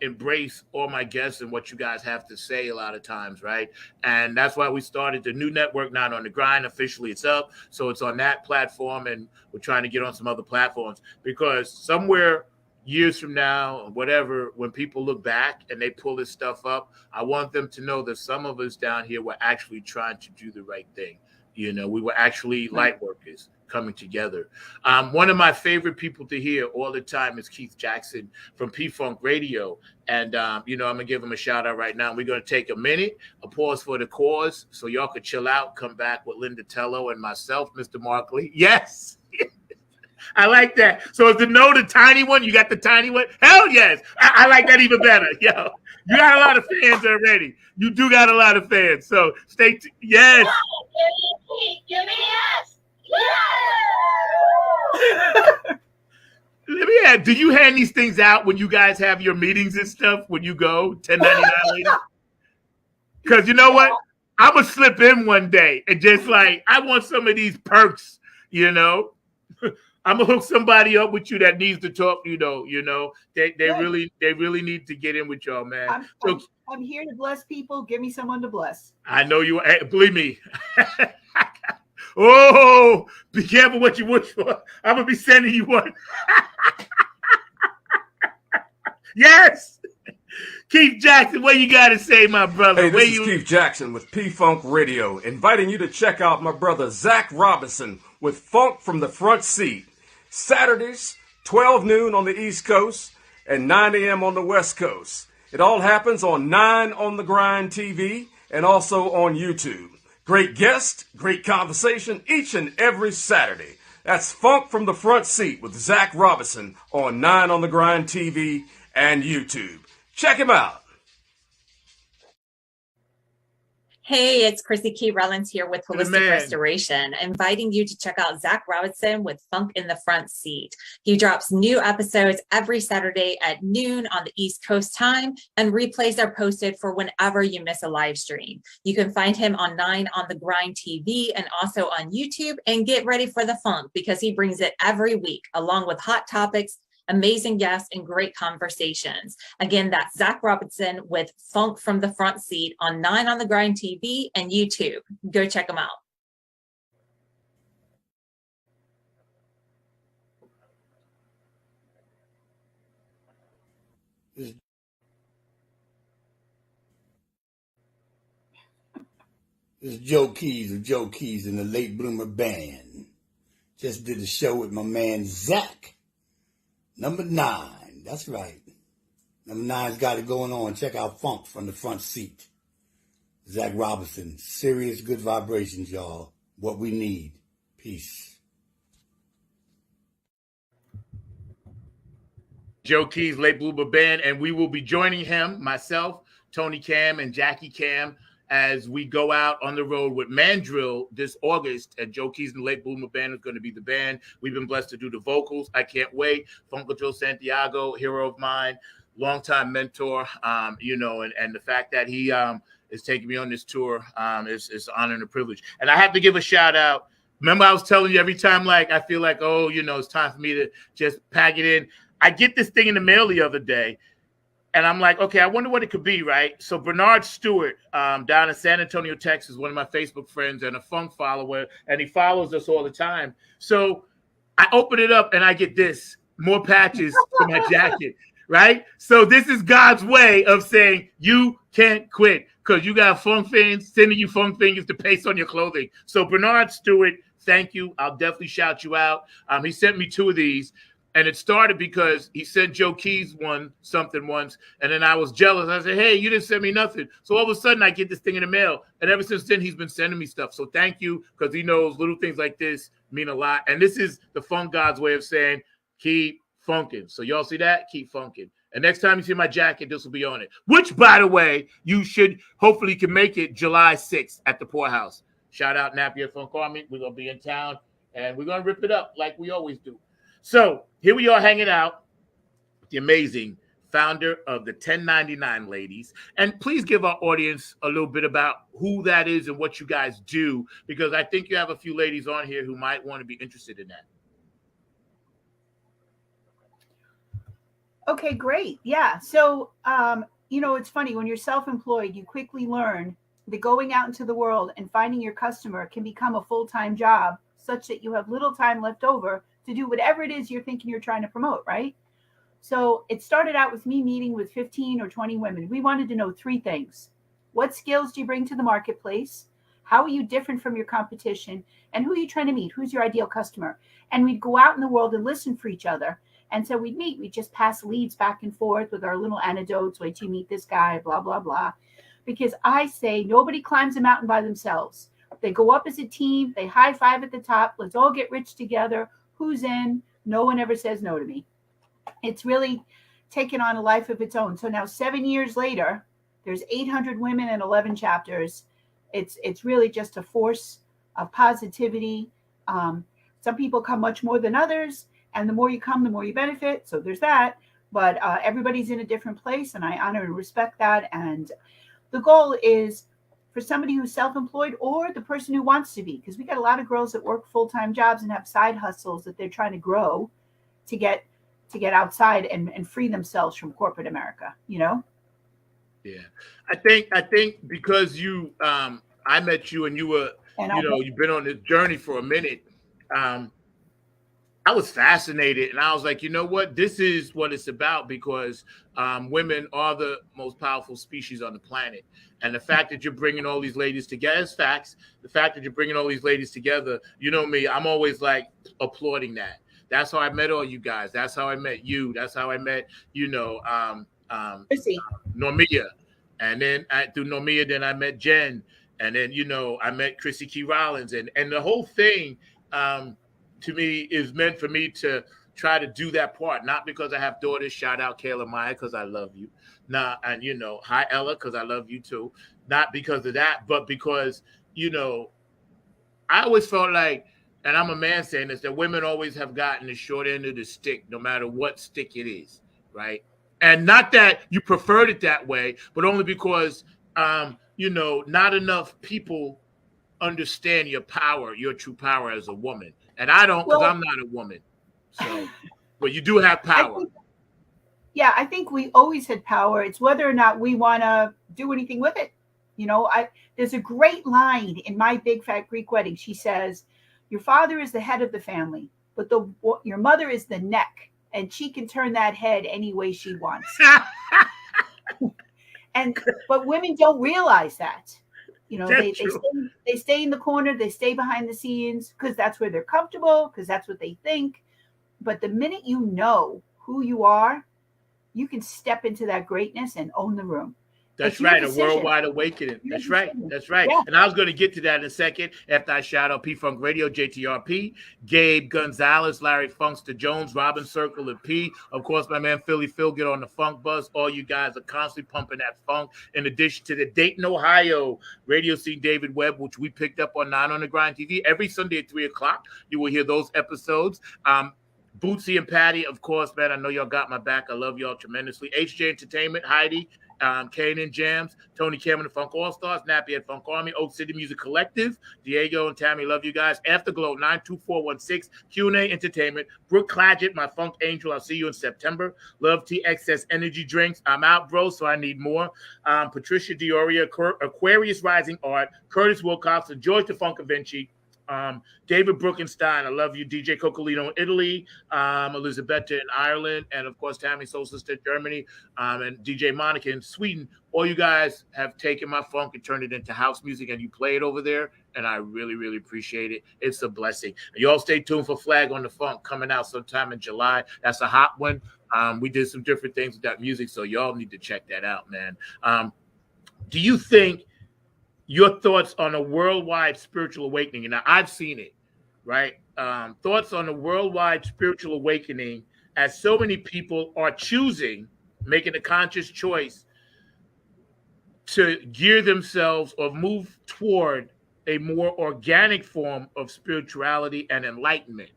embrace all my guests and what you guys have to say a lot of times, right? And that's why we started the new network, Not on the Grind. Officially, it's up. So it's on that platform, and we're trying to get on some other platforms, because somewhere years from now, whatever, when people look back and they pull this stuff up, I want them to know that some of us down here were actually trying to do the right thing. You know, we were actually light workers coming together. One of my favorite people to hear all the time is Keith Jackson from P-Funk Radio. And, you know, I'm going to give him a shout out right now. We're going to take a minute, a pause for the cause, so y'all could chill out, come back with Lyndah Tello and myself, Mr. Markley. Yes. I like that. So is the tiny one? You got the tiny one? Hell yes. I like that even better. Yo, you got a lot of fans already. You do got a lot of fans. So stay yes. Give me yes. Let me ask, do you hand these things out when you guys have your meetings and stuff, when you go 1099 later? Because you know what? I'm going to slip in one day and just like, I want some of these perks, you know? I'm gonna hook somebody up with you that needs to talk. You know, they really need to get in with y'all, man. I'm here to bless people. Give me someone to bless. I know you. Believe me. Oh, be careful what you wish for. I'm gonna be sending you one. Yes. Keith Jackson, what you got to say, my brother? Hey, this is Keith Jackson with P-Funk Radio, inviting you to check out my brother Zach Robinson with Funk from the Front Seat. Saturdays, 12 noon on the East Coast and 9 a.m. on the West Coast. It all happens on 9 on the Grind TV and also on YouTube. Great guest, great conversation each and every Saturday. That's Funk from the Front Seat with Zach Robinson on 9 on the Grind TV and YouTube. Check him out. Hey, it's Chrissy Key Rollins here with Holistic Restoration, inviting you to check out Zach Robinson with Funk in the Front Seat. He drops new episodes every Saturday at noon on the East Coast time, and replays are posted for whenever you miss a live stream. You can find him on 9 on the Grind TV and also on YouTube, and get ready for the funk because he brings it every week along with hot topics, amazing guests, and great conversations. Again, that's Zach Robinson with Funk from the Front Seat on 9 on the Grind TV and YouTube. Go check them out. This is Joe Keys of Joe Keys and the Late Bloomer Band. Just did a show with my man Zach. Number 9, that's right. Number 9's got it going on. Check out Funk from the Front Seat. Zach Robinson, serious good vibrations, y'all. What we need. Peace. Joe Keys, Late Bloomer Band, and we will be joining him, myself, Tony Cam, and Jackie Cam, as we go out on the road with Mandrill this August. And Joe Keys and the Late Bloomer Band is going to be the band. We've been blessed to do the vocals. I can't wait. Funko Joe Santiago, hero of mine, longtime mentor, you know, and the fact that he is taking me on this tour is an honor and a privilege. And I have to give a shout out. Remember, I was telling you every time, like, I feel like, oh, you know, it's time for me to just pack it in. I get this thing in the mail the other day, and I'm like, okay, I wonder what it could be, right? So Bernard Stewart down in San Antonio, Texas, one of my Facebook friends and a funk follower, and he follows us all the time. So I open it up, and I get this, more patches for my jacket, right? So this is God's way of saying you can't quit because you got funk fans sending you funk fingers to paste on your clothing. So Bernard Stewart, thank you. I'll definitely shout you out. He sent me 2 of these. And it started because he sent Joe Keys something once, and then I was jealous. I said, hey, you didn't send me nothing. So all of a sudden, I get this thing in the mail. And ever since then, he's been sending me stuff. So thank you, because he knows little things like this mean a lot. And this is the Funk God's way of saying, keep funkin'. So y'all see that? Keep funkin'. And next time you see my jacket, this will be on it. Which, by the way, you should hopefully can make it July 6th at the Poorhouse. Shout out Napier Funk Army. We're gonna be in town and we're gonna rip it up like we always do. So here we are hanging out with the amazing founder of the 1099 Ladies. And please give our audience a little bit about who that is and what you guys do, because I think you have a few ladies on here who might want to be interested in that. Okay, great. Yeah. So, it's funny when you're self-employed, you quickly learn that going out into the world and finding your customer can become a full-time job, such that you have little time left over to do whatever it is you're thinking you're trying to promote, right? So it started out with me meeting with 15 or 20 women. We wanted to know 3 things. What skills do you bring to the marketplace? How are you different from your competition? And who are you trying to meet? Who's your ideal customer? And we'd go out in the world and listen for each other. And so we'd meet. We'd just pass leads back and forth with our little anecdotes. Wait till you meet this guy, blah, blah, blah. Because I say nobody climbs a mountain by themselves. They go up as a team. They high five at the top. Let's all get rich together. Who's in? No one ever says no to me. It's really taken on a life of its own. So now 7 years later, there's 800 women and 11 chapters. It's really just a force of positivity. Some people come much more than others, and the more you come, the more you benefit. So there's that. But everybody's in a different place, and I honor and respect that. And the goal is for somebody who's self-employed or the person who wants to be, because we got a lot of girls that work full-time jobs and have side hustles that they're trying to grow to get outside and free themselves from corporate America, Yeah. I think because you I met you and you were, you've been on this journey for a minute. I was fascinated and I was like, you know what? This is what it's about, because women are the most powerful species on the planet. And the fact that you're bringing all these ladies together is facts. The fact that you're bringing all these ladies together, you know me, I'm always like applauding that. That's how I met all you guys. That's how I met you. That's how I met, Normia. And then through Normia, then I met Jen. And then, I met Chrissy Key Rollins. And the whole thing, to me, is meant for me to try to do that part. Not because I have daughters. Shout out Kayla Maya, because I love you. And, hi, Ella, because I love you too. Not because of that, but because, I always felt like, and I'm a man saying this, that women always have gotten the short end of the stick, no matter what stick it is, right? And not that you preferred it that way, but only because, not enough people understand your power, your true power as a woman. And I don't, because I'm not a woman. So, but you do have power. I think we always had power. It's whether or not we want to do anything with it. There's a great line in My Big Fat Greek Wedding. She says, your father is the head of the family, but your mother is the neck, and she can turn that head any way she wants. But women don't realize that. They stay in the corner, they stay behind the scenes because that's where they're comfortable, because that's what they think. But the minute you know who you are, you can step into that greatness and own the room. That's right, a worldwide awakening. That's right. Yeah. And I was going to get to that in a second after I shout out P-Funk Radio, JTRP, Gabe Gonzalez, Larry Funkster Jones, Robin Circle, and P. Of course, my man Philly Phil, get on the funk bus. All you guys are constantly pumping that funk. In addition to the Dayton, Ohio radio scene, David Webb, which we picked up on 9 on the Grind TV. Every Sunday at 3 o'clock, you will hear those episodes. Bootsy and Patty, of course, man, I know y'all got my back. I love y'all tremendously. HJ Entertainment, Heidi, Kanan Jams, Tony Cameron, the Funk All-Stars, Nappy at Funk Army, Oak City Music Collective, Diego and Tammy, love you guys. Afterglow, 92416, Q&A Entertainment, Brooke Clagett, my Funk Angel, I'll see you in September. Love TXS Energy Drinks, I'm out, bro, so I need more. Patricia Dioria, Aquarius Rising Art, Curtis Wilcox, and George the Funk Vinci, David Brookenstein, I love you. DJ Cocolino in Italy, Elisabetta in Ireland, and of course Tammy Soul Sister Germany, and DJ Monica in Sweden. All you guys have taken my funk and turned it into house music, and you play it over there, and I really, really appreciate it. It's a blessing. And you all stay tuned for Flag on the Funk coming out sometime in July. That's a hot one. We did some different things with that music, so y'all need to check that out, man. Do you think your thoughts on a worldwide spiritual awakening? Now, I've seen it, right? Thoughts on a worldwide spiritual awakening as so many people are making a conscious choice to gear themselves or move toward a more organic form of spirituality and enlightenment.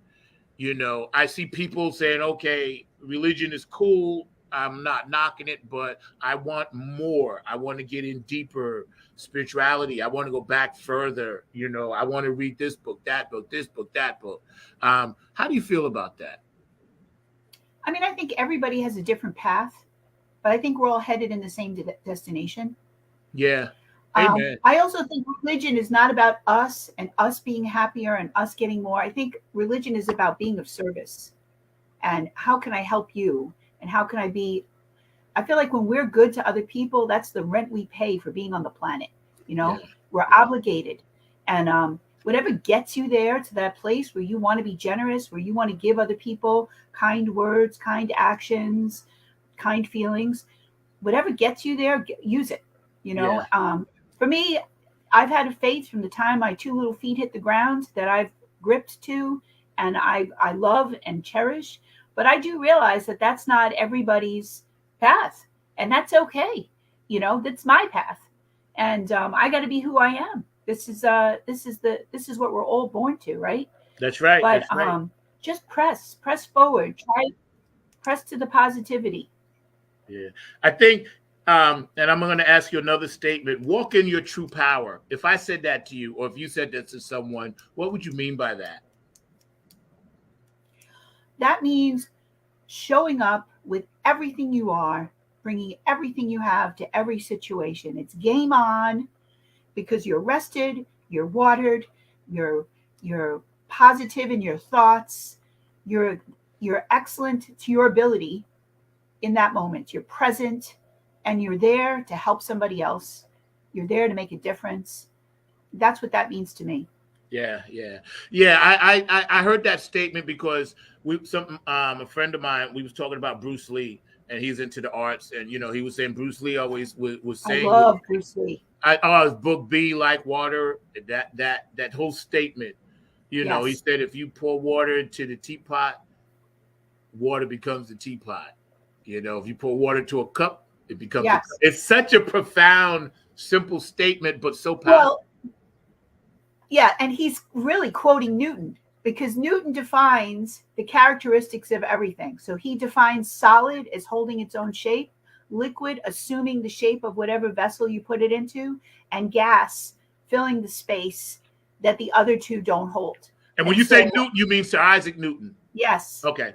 I see people saying, okay, religion is cool. I'm not knocking it, but I want more. I want to get in deeper spirituality. I want to go back further. I want to read this book, that book, this book, that book. How do you feel about that? I mean, I think everybody has a different path, but I think we're all headed in the same destination. Yeah. Amen. I also think religion is not about us and us being happier and us getting more. I think religion is about being of service and how can I help you and how can I feel like when we're good to other people, that's the rent we pay for being on the planet. We're obligated. And whatever gets you there to that place where you want to be generous, where you want to give other people kind words, kind actions, kind feelings, whatever gets you there, use it. For me, I've had a faith from the time my two little feet hit the ground that I've gripped to and I love and cherish. But I do realize that that's not everybody's path. And that's okay. That's my path. And I got to be who I am. This is what we're all born to, right? That's right. But that's right. Just press forward, press to the positivity. Yeah. I think and I'm going to ask you another statement. Walk in your true power. If I said that to you, or if you said that to someone, what would you mean by that? That means showing up with everything you are, bringing everything you have to every situation. It's game on because you're rested, you're watered, you're positive in your thoughts, you're excellent to your ability in that moment. You're present. And you're there to help somebody else. You're there to make a difference. That's what that means to me. Yeah. I heard that statement because a friend of mine, we was talking about Bruce Lee, and he's into the arts, and he was saying Bruce Lee always was saying, I love Bruce Lee. His book "Be Like Water." That whole statement, He said if you pour water into the teapot, water becomes the teapot. If you pour water into a cup, it becomes. Yes. It's such a profound, simple statement, but so powerful. Well, yeah, and he's really quoting Newton because Newton defines the characteristics of everything. So he defines solid as holding its own shape, liquid assuming the shape of whatever vessel you put it into, and gas filling the space that the other two don't hold. And when you say Newton, you mean Sir Isaac Newton? Yes. Okay.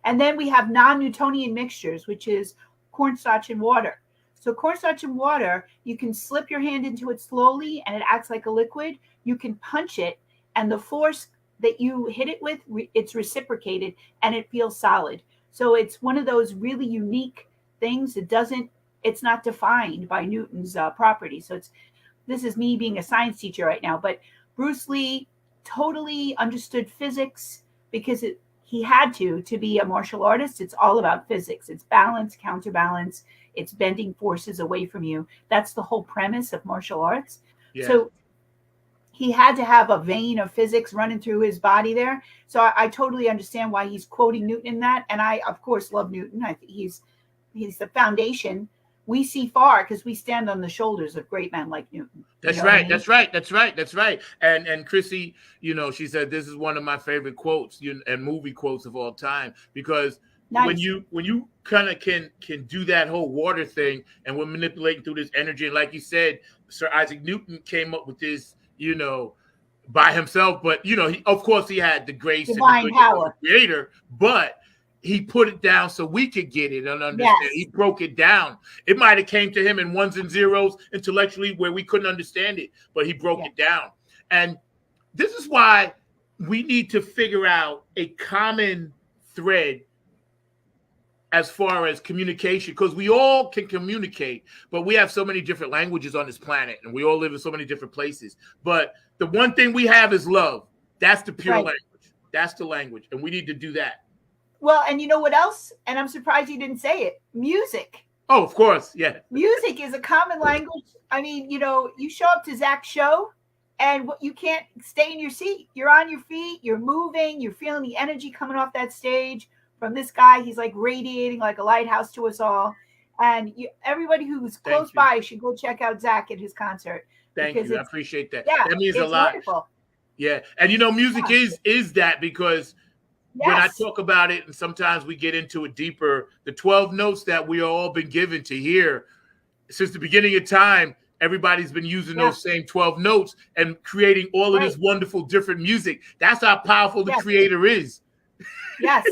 And then we have non-Newtonian mixtures, which is cornstarch and water. So cornstarch and water, you can slip your hand into it slowly and it acts like a liquid. You can punch it and the force that you hit it with, it's reciprocated and it feels solid. So it's one of those really unique things. It's not defined by Newton's property. So this is me being a science teacher right now, but Bruce Lee totally understood physics because he had to be a martial artist. It's all about physics. It's balance, counterbalance. It's bending forces away from you. That's the whole premise of martial arts. Yeah. So he had to have a vein of physics running through his body there. So I totally understand why he's quoting Newton in that. And I, of course, love Newton. I think he's the foundation. We see far because we stand on the shoulders of great men like Newton. That's right. That's right. And Chrissy, she said this is one of my favorite quotes and movie quotes of all time because when you kind of can do that whole water thing and we're manipulating through this energy, and like you said, Sir Isaac Newton came up with this, by himself, but of course he had the grace divine and the power, creator, but he put it down so we could get it and understand. Yes. He broke it down. It might have came to him in ones and zeros intellectually where we couldn't understand it, but he broke it down. And this is why we need to figure out a common thread as far as communication, because we all can communicate, but we have so many different languages on this planet and we all live in so many different places. But the one thing we have is love. That's the pure language. That's the language. And we need to do that. Well, and you know what else? And I'm surprised you didn't say it. Music. Oh, of course. Yeah. Music is a common language. I mean, you show up to Zach's show and you can't stay in your seat. You're on your feet. You're moving. You're feeling the energy coming off that stage from this guy. He's like radiating like a lighthouse to us all. And everybody who's close by should go check out Zach at his concert. Thank you. I appreciate that. Yeah, that means a lot. Wonderful. Yeah. And music is that, because when I talk about it, and sometimes we get into it deeper, the 12 notes that we all been given to hear since the beginning of time, everybody's been using those same 12 notes and creating all of this wonderful different music. That's how powerful the creator is. Yes.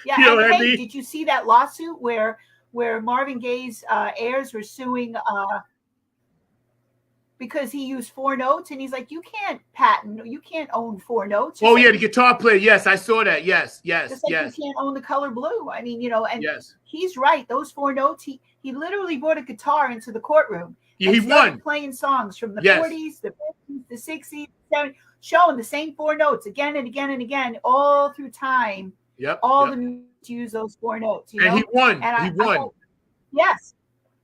Yeah. You know what I mean? Did you see that lawsuit where Marvin Gaye's heirs were suing because he used 4 notes, and he's like, you can't patent, you can't own 4 notes. Oh, yeah, the guitar player. Yes, I saw that. Yes. You can't own the color blue. I mean, and he's right. Those 4 notes, he literally brought a guitar into the courtroom. Yeah, he won. Playing songs from the 40s, the 50s, the 60s, 70s, showing the same 4 notes again and again and again, all through time. The music to use those 4 notes. And he won. He won. Yes.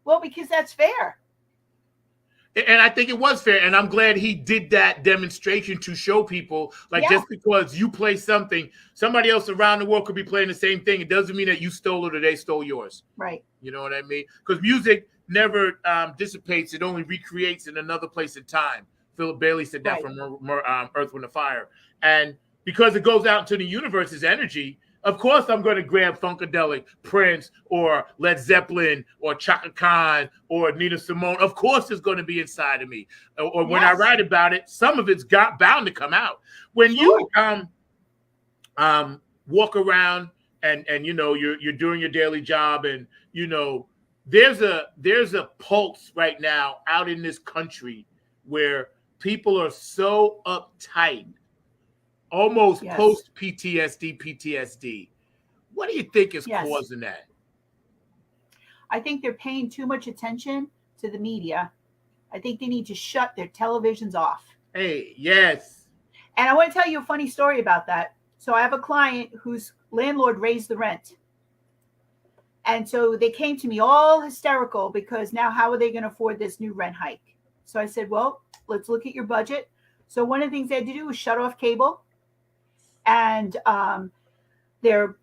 Well, because that's fair. And I think it was fair. And I'm glad he did that demonstration to show people, just because you play something, somebody else around the world could be playing the same thing. It doesn't mean that you stole it or they stole yours. Right. You know what I mean? Because music never dissipates. It only recreates in another place and time. Philip Bailey said that from Earth, Wind & Fire. And because it goes out into the universe as energy, of course I'm going to grab Funkadelic, Prince, or Led Zeppelin, or Chaka Khan, or Nina Simone. Of course it's going to be inside of me. Or when I write about it, some of it's bound to come out. When you walk around and you're doing your daily job, and there's a pulse right now out in this country where people are so uptight, almost post PTSD. What do you think is causing that? I think they're paying too much attention to the media. I think they need to shut their televisions off. Hey, yes. And I want to tell you a funny story about that. So I have a client whose landlord raised the rent. And so they came to me all hysterical because now how are they going to afford this new rent hike? So I said, well, let's look at your budget. So one of the things they had to do was shut off cable. And their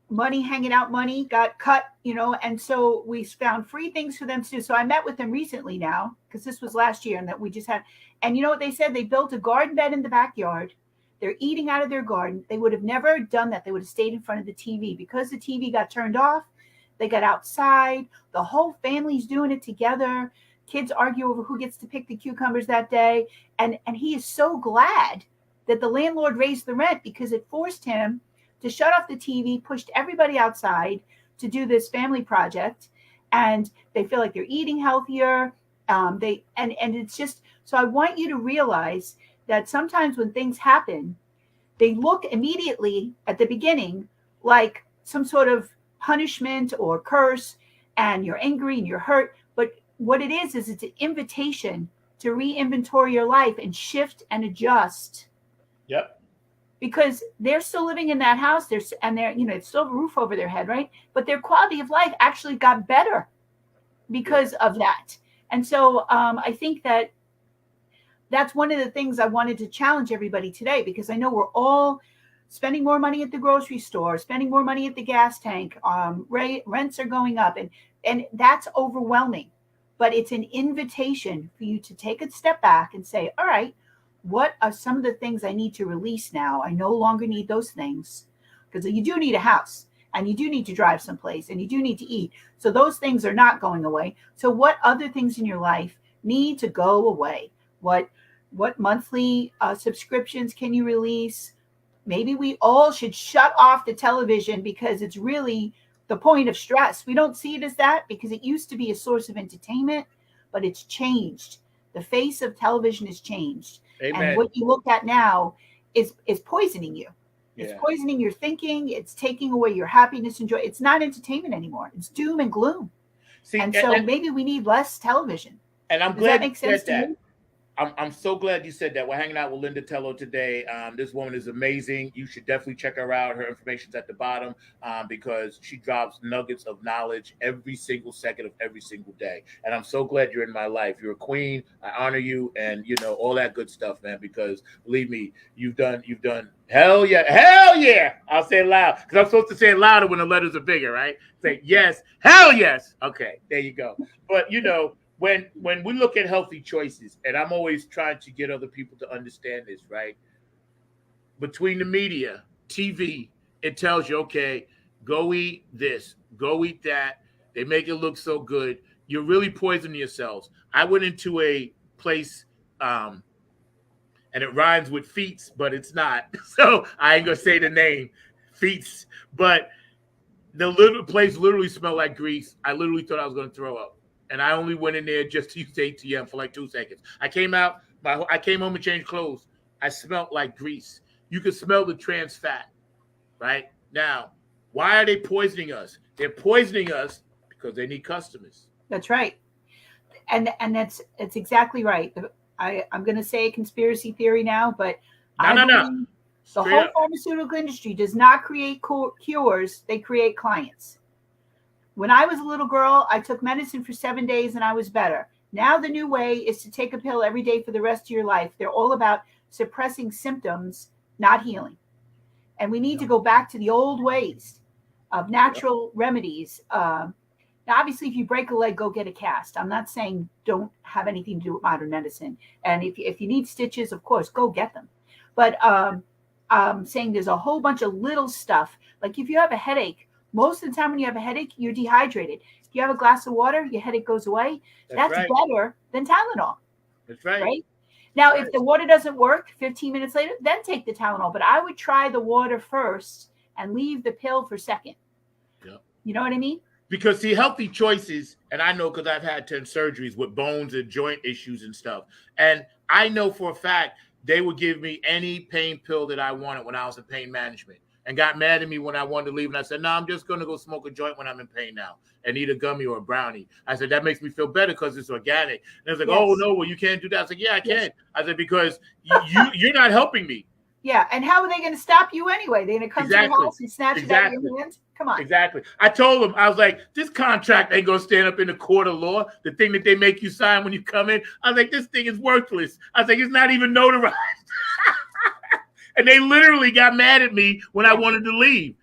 hanging out money got cut, and so we found free things for them to do. So I met with them recently now, because this was last year, and that we just had, and you know what they said? They built a garden bed in the backyard. They're eating out of their garden. They would have never done that. They would have stayed in front of the TV. Because the TV got turned off, they got outside. The whole family's doing it together. Kids argue over who gets to pick the cucumbers that day. And he is so glad that the landlord raised the rent, because it forced him to shut off the TV, pushed everybody outside to do this family project, and they feel like they're eating healthier. And it's just, so I want you to realize that sometimes when things happen, they look immediately at the beginning like some sort of punishment or curse, and you're angry and you're hurt. But what it is it's an invitation to re-inventory your life and shift and adjust. Yep. Because they're still living in that house, it's still a roof over their head, right? But their quality of life actually got better because of that. And so I think that's one of the things I wanted to challenge everybody today, because I know we're all spending more money at the grocery store, spending more money at the gas tank. Rents are going up, and that's overwhelming. But it's an invitation for you to take a step back and say, all right, what are some of the things I need to release now? I no longer need those things, because you do need a house, and you do need to drive someplace, and you do need to eat. So those things are not going away. So what other things in your life need to go away? What monthly subscriptions can you release? Maybe we all should shut off the television, because it's really the point of stress. We don't see it as that, because it used to be a source of entertainment, but it's changed. The face of television has changed. Amen. And what you look at now is poisoning you. It's poisoning your thinking. It's taking away your happiness and joy. It's not entertainment anymore. It's doom and gloom. See, and so maybe we need less television. And I'm Does glad that make sense to you? I'm so glad you said that. We're hanging out with Lyndah Tello today. This woman is amazing. You should definitely check her out. Her information's at the bottom because she drops nuggets of knowledge every single second of every single day. And I'm so glad you're in my life. You're a queen. I honor you, and all that good stuff, man. Because believe me, you've done. Hell yeah. I'll say it loud because I'm supposed to say it louder when the letters are bigger, right? Say yes, hell yes. Okay, there you go. But when we look at healthy choices, and I'm always trying to get other people to understand this, right? Between the media, TV, it tells you, okay, go eat this, go eat that. They make it look so good. You're really poisoning yourselves. I went into a place, and it rhymes with feets, but it's not. So I ain't gonna say the name, feets. But the little place literally smelled like grease. I literally thought I was gonna throw up. And I only went in there just to use ATM for like 2 seconds. I came out, I came home and changed clothes. I smelled like grease. You can smell the trans fat, right? Now, why are they poisoning us? They're poisoning us because they need customers. That's right. And it's exactly right. I'm going to say a conspiracy theory now, but No. The whole pharmaceutical industry does not create cures. They create clients. When I was a little girl, I took medicine for 7 days and I was better. Now the new way is to take a pill every day for the rest of your life. They're all about suppressing symptoms, not healing. And we need to go back to the old ways of natural remedies. Now, obviously, if you break a leg, go get a cast. I'm not saying don't have anything to do with modern medicine. And if you need stitches, of course, go get them. But I'm saying there's a whole bunch of little stuff. Like if you have a headache, most of the time when you have a headache, you're dehydrated. If you have a glass of water, your headache goes away. That's right. Better than Tylenol. That's right. Right? Now, if the water doesn't work 15 minutes later, then take the Tylenol. But I would try the water first and leave the pill for second. Yep. You know what I mean? Because see, healthy choices, and I know because I've had 10 surgeries with bones and joint issues and stuff. And I know for a fact they would give me any pain pill that I wanted when I was in pain management. And got mad at me when I wanted to leave. And I said, no, I'm just going to go smoke a joint when I'm in pain now and eat a gummy or a brownie. I said, that makes me feel better because it's organic. And it was like, oh, no, well, you can't do that. I was like, yeah, I can. I said, because you're not helping me. Yeah. And how are they going to stop you anyway? They're going to come to your house and snatch it out of your hands? Come on. Exactly. I told them, I was like, this contract ain't going to stand up in the court of law. The thing that they make you sign when you come in. I was like, this thing is worthless. I was like, it's not even notarized. And they literally got mad at me when I wanted to leave,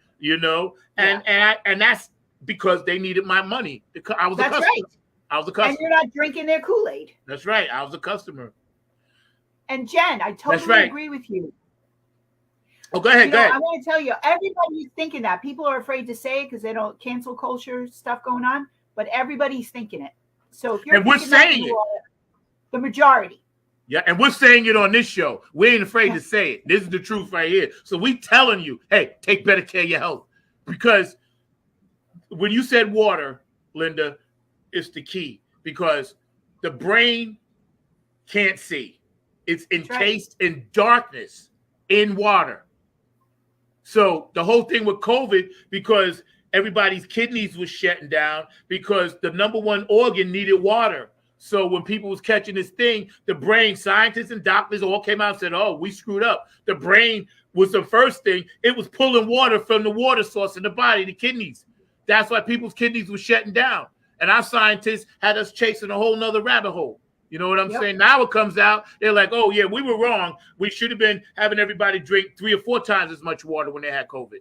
and that's because they needed my money. I was a customer. Right. I was a customer. And you're not drinking their Kool-Aid. That's right. I was a customer. And Jen, I totally agree with you. Oh, go ahead. Go ahead. I want to tell you, everybody's thinking that. People are afraid to say it because they don't cancel culture stuff going on, but everybody's thinking it. So if you're and we're saying it, the majority. Yeah, and we're saying it on this show. We ain't afraid to say it. This is the truth right here. So we telling you, hey, take better care of your health. Because when you said water, Lyndah, it's the key. Because the brain can't see. It's encased in darkness in water. So the whole thing with COVID, because everybody's kidneys was shutting down because the number one organ needed water. So when people was catching this thing, the brain, scientists and doctors all came out and said, oh, we screwed up. The brain was the first thing. It was pulling water from the water source in the body, the kidneys. That's why people's kidneys were shutting down. And our scientists had us chasing a whole nother rabbit hole. You know what I'm saying? Now it comes out, they're like, oh, yeah, we were wrong. We should have been having everybody drink 3 or 4 times as much water when they had COVID.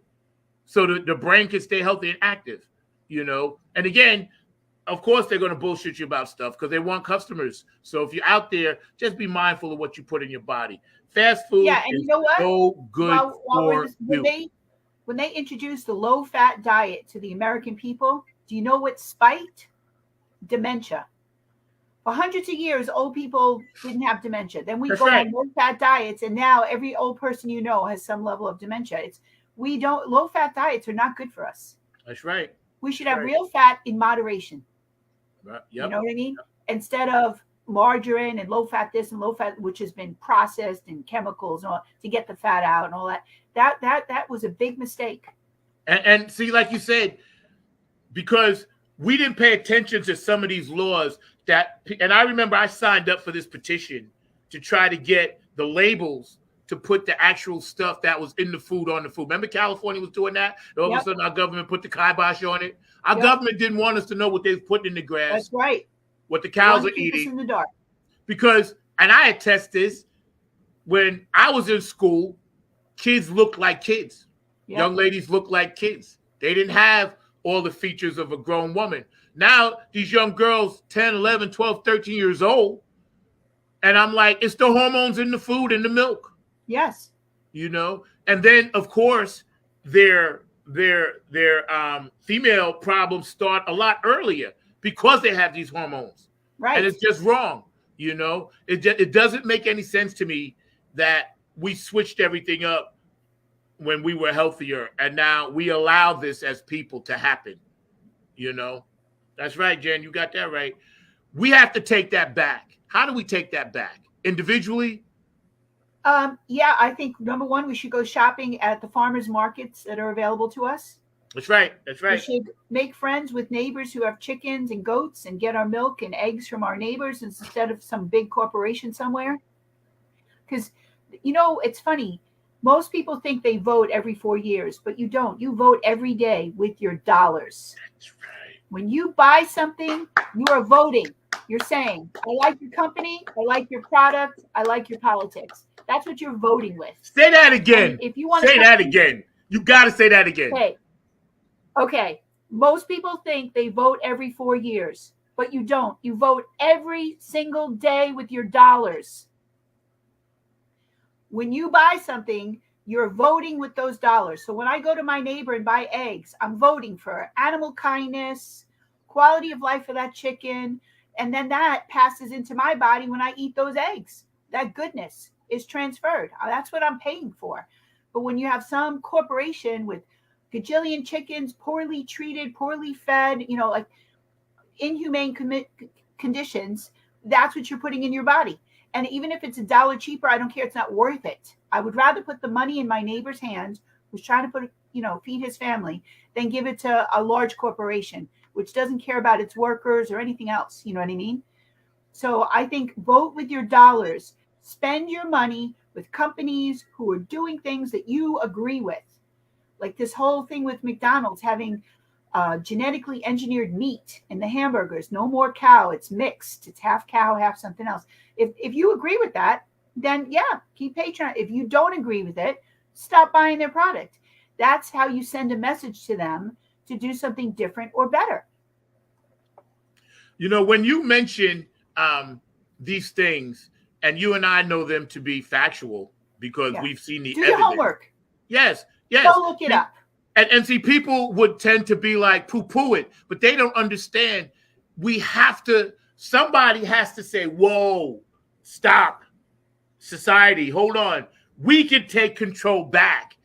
So the brain can stay healthy and active, And again, of course, they're going to bullshit you about stuff because they want customers. So if you're out there, just be mindful of what you put in your body. Fast food is so good for you. When they introduced the low-fat diet to the American people, do you know what spiked? Dementia. For hundreds of years, old people didn't have dementia. Then we go on low-fat diets, and now every old person has some level of dementia. Low-fat diets are not good for us. That's right. We should have real fat in moderation. Right. Yep. You know what I mean? Yep. Instead of margarine and low-fat this and low-fat, which has been processed and chemicals and all, to get the fat out and all that. That was a big mistake. And see, like you said, because we didn't pay attention to some of these laws and I remember I signed up for this petition to try to get the labels to put the actual stuff that was in the food on the food. Remember California was doing that? And all of a sudden our government put the kibosh on it. Our government didn't want us to know what they was putting in the grass. That's right. What the cows are Keep us eating. in the dark. Because, and I attest this, when I was in school, kids looked like kids. Yep. Young ladies looked like kids. They didn't have all the features of a grown woman. Now, these young girls, 10, 11, 12, 13 years old, and I'm like, it's the hormones in the food and the milk. Yes. You know? And then, of course, their female problems start a lot earlier because they have these hormones. Right. And it's just wrong. You know? It doesn't make any sense to me that we switched everything up when we were healthier, and now we allow this as people to happen. You know? That's right, Jen. You got that right. We have to take that back. How do we take that back? Individually? Yeah, I think number one, we should go shopping at the farmers markets that are available to us. That's right. That's right. We should make friends with neighbors who have chickens and goats and get our milk and eggs from our neighbors instead of some big corporation somewhere. Because, you know, it's funny. Most people think they vote every 4 years, but you don't. You vote every day with your dollars. That's right. When you buy something, you are voting. You're saying, I like your company, I like your product, I like your politics. That's what you're voting with. Say that again. And if you want say that again. You got to say that again. Okay. Most people think they vote every 4 years, but you don't. You vote every single day with your dollars. When you buy something, you're voting with those dollars. So when I go to my neighbor and buy eggs, I'm voting for animal kindness, quality of life for that chicken, and then that passes into my body when I eat those eggs. That goodness is transferred. That's what I'm paying for. But when you have some corporation with gajillion chickens, poorly treated, poorly fed, you know, like inhumane conditions, that's what you're putting in your body. And even if it's $1 cheaper, I don't care. It's not worth it. I would rather put the money in my neighbor's hands who's trying to feed his family than give it to a large corporation, which doesn't care about its workers or anything else. You know what I mean? So I think vote with your dollars. Spend your money with companies who are doing things that you agree with. Like this whole thing with McDonald's having genetically engineered meat in the hamburgers. No more cow. It's mixed. It's half cow, half something else. If you agree with that, then yeah, keep patronizing. If you don't agree with it, stop buying their product. That's how you send a message to them to do something different or better. You know, when you mention these things, and you and I know them to be factual because we've seen the evidence. Do your homework. Yes. Go look it up. And see, people would tend to be like poo-poo it, but they don't understand. Somebody has to say, whoa, stop. Society, hold on. We can take control back.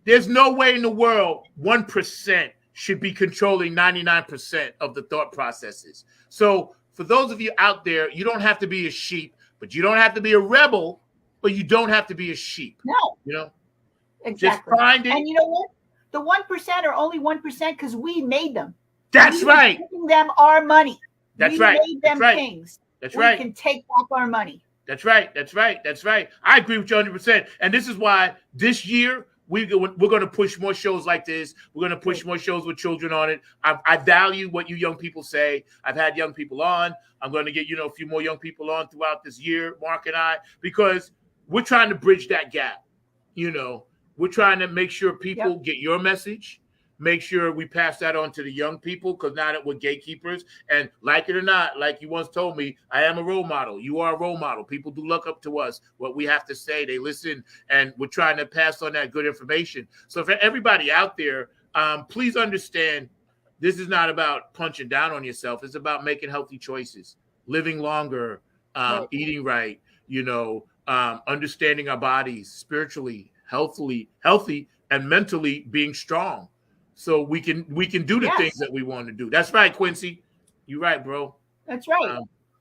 There's no way in the world 1% should be controlling 99% of the thought processes. So for those of you out there, you don't have to be a sheep, but you don't have to be a rebel, but you don't have to be a sheep. No. You know? Exactly. Just find it. And you know what? The 1% are only 1% because we made them. That's right. Giving them our money. That's we right. Made them kings. That's right. We can take back our money. That's right. That's right. That's right. I agree with you 100%. And this is why this year we're going to push more shows like this. We're going to push more shows with children on it. I value what you young people say. I've had young people on. I'm going to get a few more young people on throughout this year, Mark and I, because we're trying to bridge that gap. We're trying to make sure people get your message. Make sure we pass that on to the young people, because now that we're gatekeepers, and like it or not, like you once told me, I am a role model. You are a role model. People do look up to us. What we have to say, they listen, and we're trying to pass on that good information. So for everybody out there, please understand, this is not about punching down on yourself. It's about making healthy choices, living longer, eating right, understanding our bodies spiritually, healthy, and mentally being strong. So we can do the things that we want to do. That's right, Quincy. You're right, bro. That's right.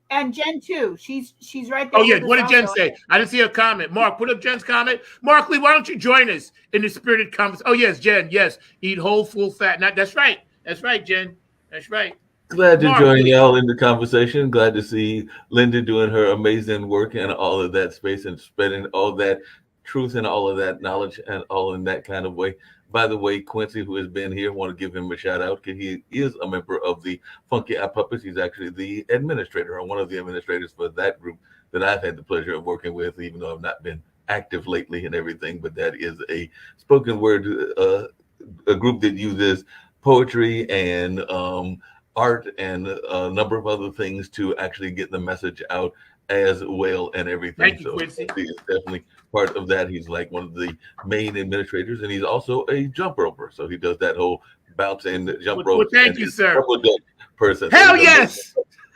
And Jen too. She's right there. Oh yeah. What did Jen say? I didn't see her comment. Mark, put up Jen's comment. Mark Lee, why don't you join us in the spirited conversation? Oh yes, Jen. Yes, eat whole, full fat. That's right. That's right, Jen. That's right. Glad to join Markley. y'all in the conversation. Glad to see Lyndah doing her amazing work in all of that space and spreading all that truth and all of that knowledge and all in that kind of way. By the way, Quincy, who has been here, want to give him a shout out because he is a member of the Funky Eye Puppets. He's actually the administrator or one of the administrators for that group that I've had the pleasure of working with, even though I've not been active lately and everything. But that is a spoken word, a group that uses poetry and art and a number of other things to actually get the message out as well and everything. Thank you, So Quincy. he is definitely part of that. He's like one of the main administrators, and he's also a jump roper. So he does that whole bounce and jump rope. Well, thank you, sir. Double dutch person. Hell yes.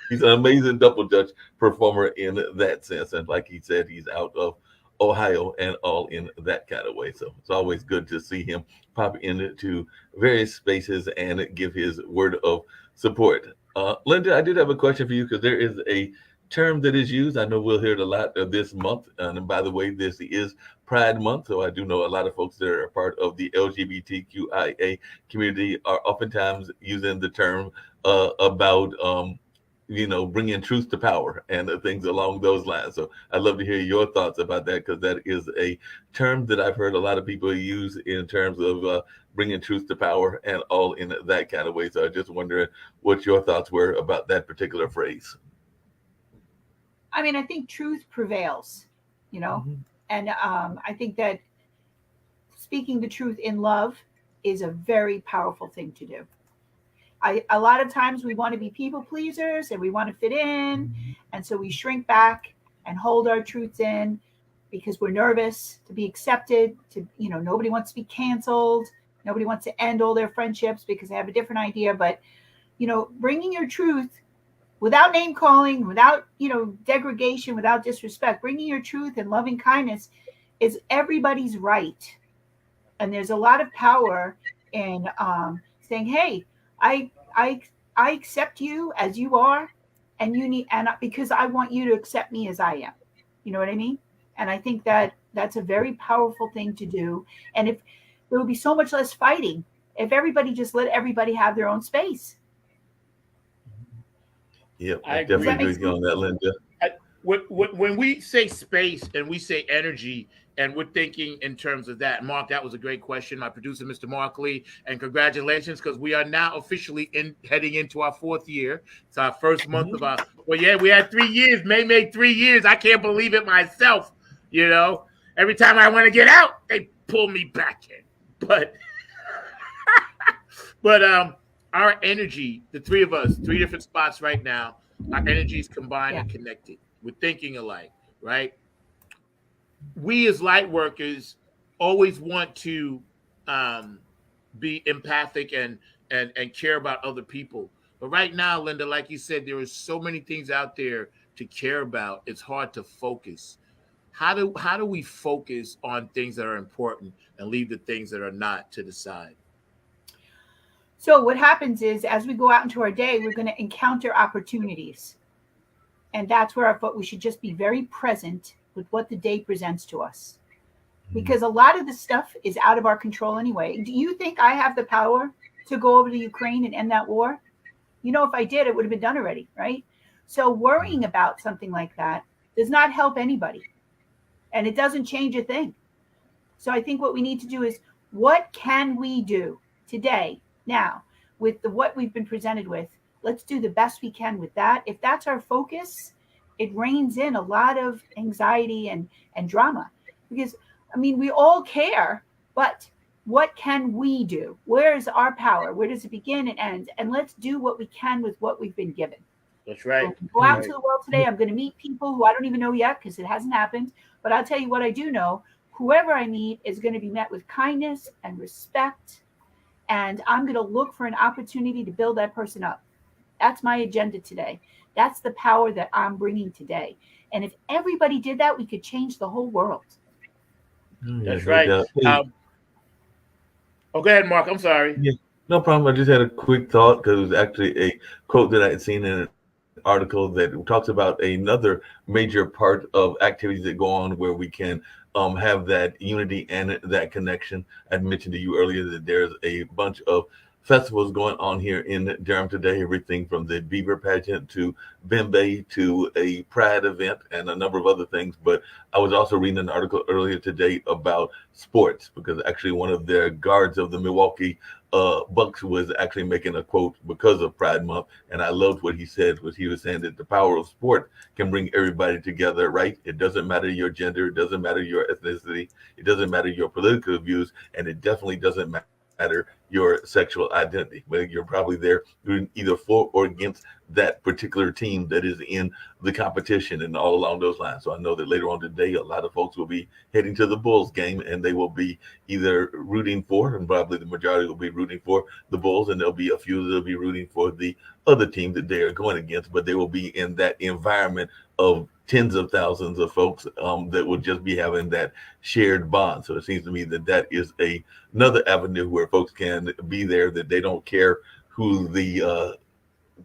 He's an amazing double dutch performer in that sense, and like he said, he's out of Ohio and all in that kind of way. So it's always good to see him pop into various spaces and give his word of support. Lyndah, I did have a question for you because there is a term that is used. I know we'll hear it a lot this month. And by the way, this is Pride Month. So I do know a lot of folks that are a part of the LGBTQIA community are oftentimes using the term about bringing truth to power and things along those lines. So I'd love to hear your thoughts about that because that is a term that I've heard a lot of people use in terms of bringing truth to power and all in that kind of way. So I just wonder what your thoughts were about that particular phrase. I mean, I think truth prevails, and I think that speaking the truth in love is a very powerful thing to do. A lot of times we want to be people pleasers and we want to fit in. And so we shrink back and hold our truths in because we're nervous to be accepted, nobody wants to be canceled. Nobody wants to end all their friendships because they have a different idea. But, bringing your truth without name calling, without, degradation, without disrespect, bringing your truth and loving kindness is everybody's right. And there's a lot of power in saying, hey, I accept you as you are, and because I want you to accept me as I am. You know what I mean? And I think that that's a very powerful thing to do. And if there would be so much less fighting if everybody just let everybody have their own space. Yep, I definitely agree with you on that, Lyndah. When we say space and we say energy, and we're thinking in terms of that, Mark, that was a great question. My producer, Mr. Mark Lee, and congratulations, because we are now officially heading into our 4th year. It's our first month of our, we had 3 years. May made 3 years. I can't believe it myself. Every time I want to get out, they pull me back in. But our energy, the three of us, 3 different spots right now, our energy is combined and connected. We're thinking alike, right? We as light workers always want to be empathic and care about other people. But right now, Lyndah, like you said, there are so many things out there to care about. It's hard to focus. How do we focus on things that are important and leave the things that are not to the side? So what happens is, as we go out into our day, we're going to encounter opportunities. And that's where we should just be very present with what the day presents to us. Because a lot of the stuff is out of our control anyway. Do you think I have the power to go over to Ukraine and end that war? If I did, it would have been done already, right? So worrying about something like that does not help anybody. And it doesn't change a thing. So I think what we need to do is, what can we do today, now, with what we've been presented with? Let's do the best we can with that. If that's our focus, it reins in a lot of anxiety and drama. Because, we all care, but what can we do? Where is our power? Where does it begin and end? And let's do what we can with what we've been given. That's right. So go out to the world today. I'm going to meet people who I don't even know yet because it hasn't happened. But I'll tell you what I do know. Whoever I meet is going to be met with kindness and respect. And I'm going to look for an opportunity to build that person up. That's my agenda today. That's the power that I'm bringing today. And if everybody did that, we could change the whole world. That's right. Go ahead, Mark. I'm sorry. Yeah, no problem. I just had a quick thought because it was actually a quote that I had seen in an article that talks about another major part of activities that go on where we can have that unity and that connection. I mentioned to you earlier that there's a bunch of festivals going on here in Durham today. Everything from the Beaver pageant to Bembe to a Pride event and a number of other things. But I was also reading an article earlier today about sports, because actually one of their guards of the Milwaukee Bucks was actually making a quote because of Pride Month, and I loved what he said. Was he was saying that the power of sport can bring everybody together, right? It doesn't matter your gender, it doesn't matter your ethnicity, it doesn't matter your political views, and it definitely doesn't matter your sexual identity. But you're probably there either for or against that particular team that is in the competition and all along those lines. So I know that later on today, a lot of folks will be heading to the Bulls game, and they will be either rooting for, and probably the majority will be rooting for the Bulls, and there'll be a few that will be rooting for the other team that they are going against, but they will be in that environment of tens of thousands of folks that will just be having that shared bond. So it seems to me that that is another avenue where folks can be there, that they don't care who the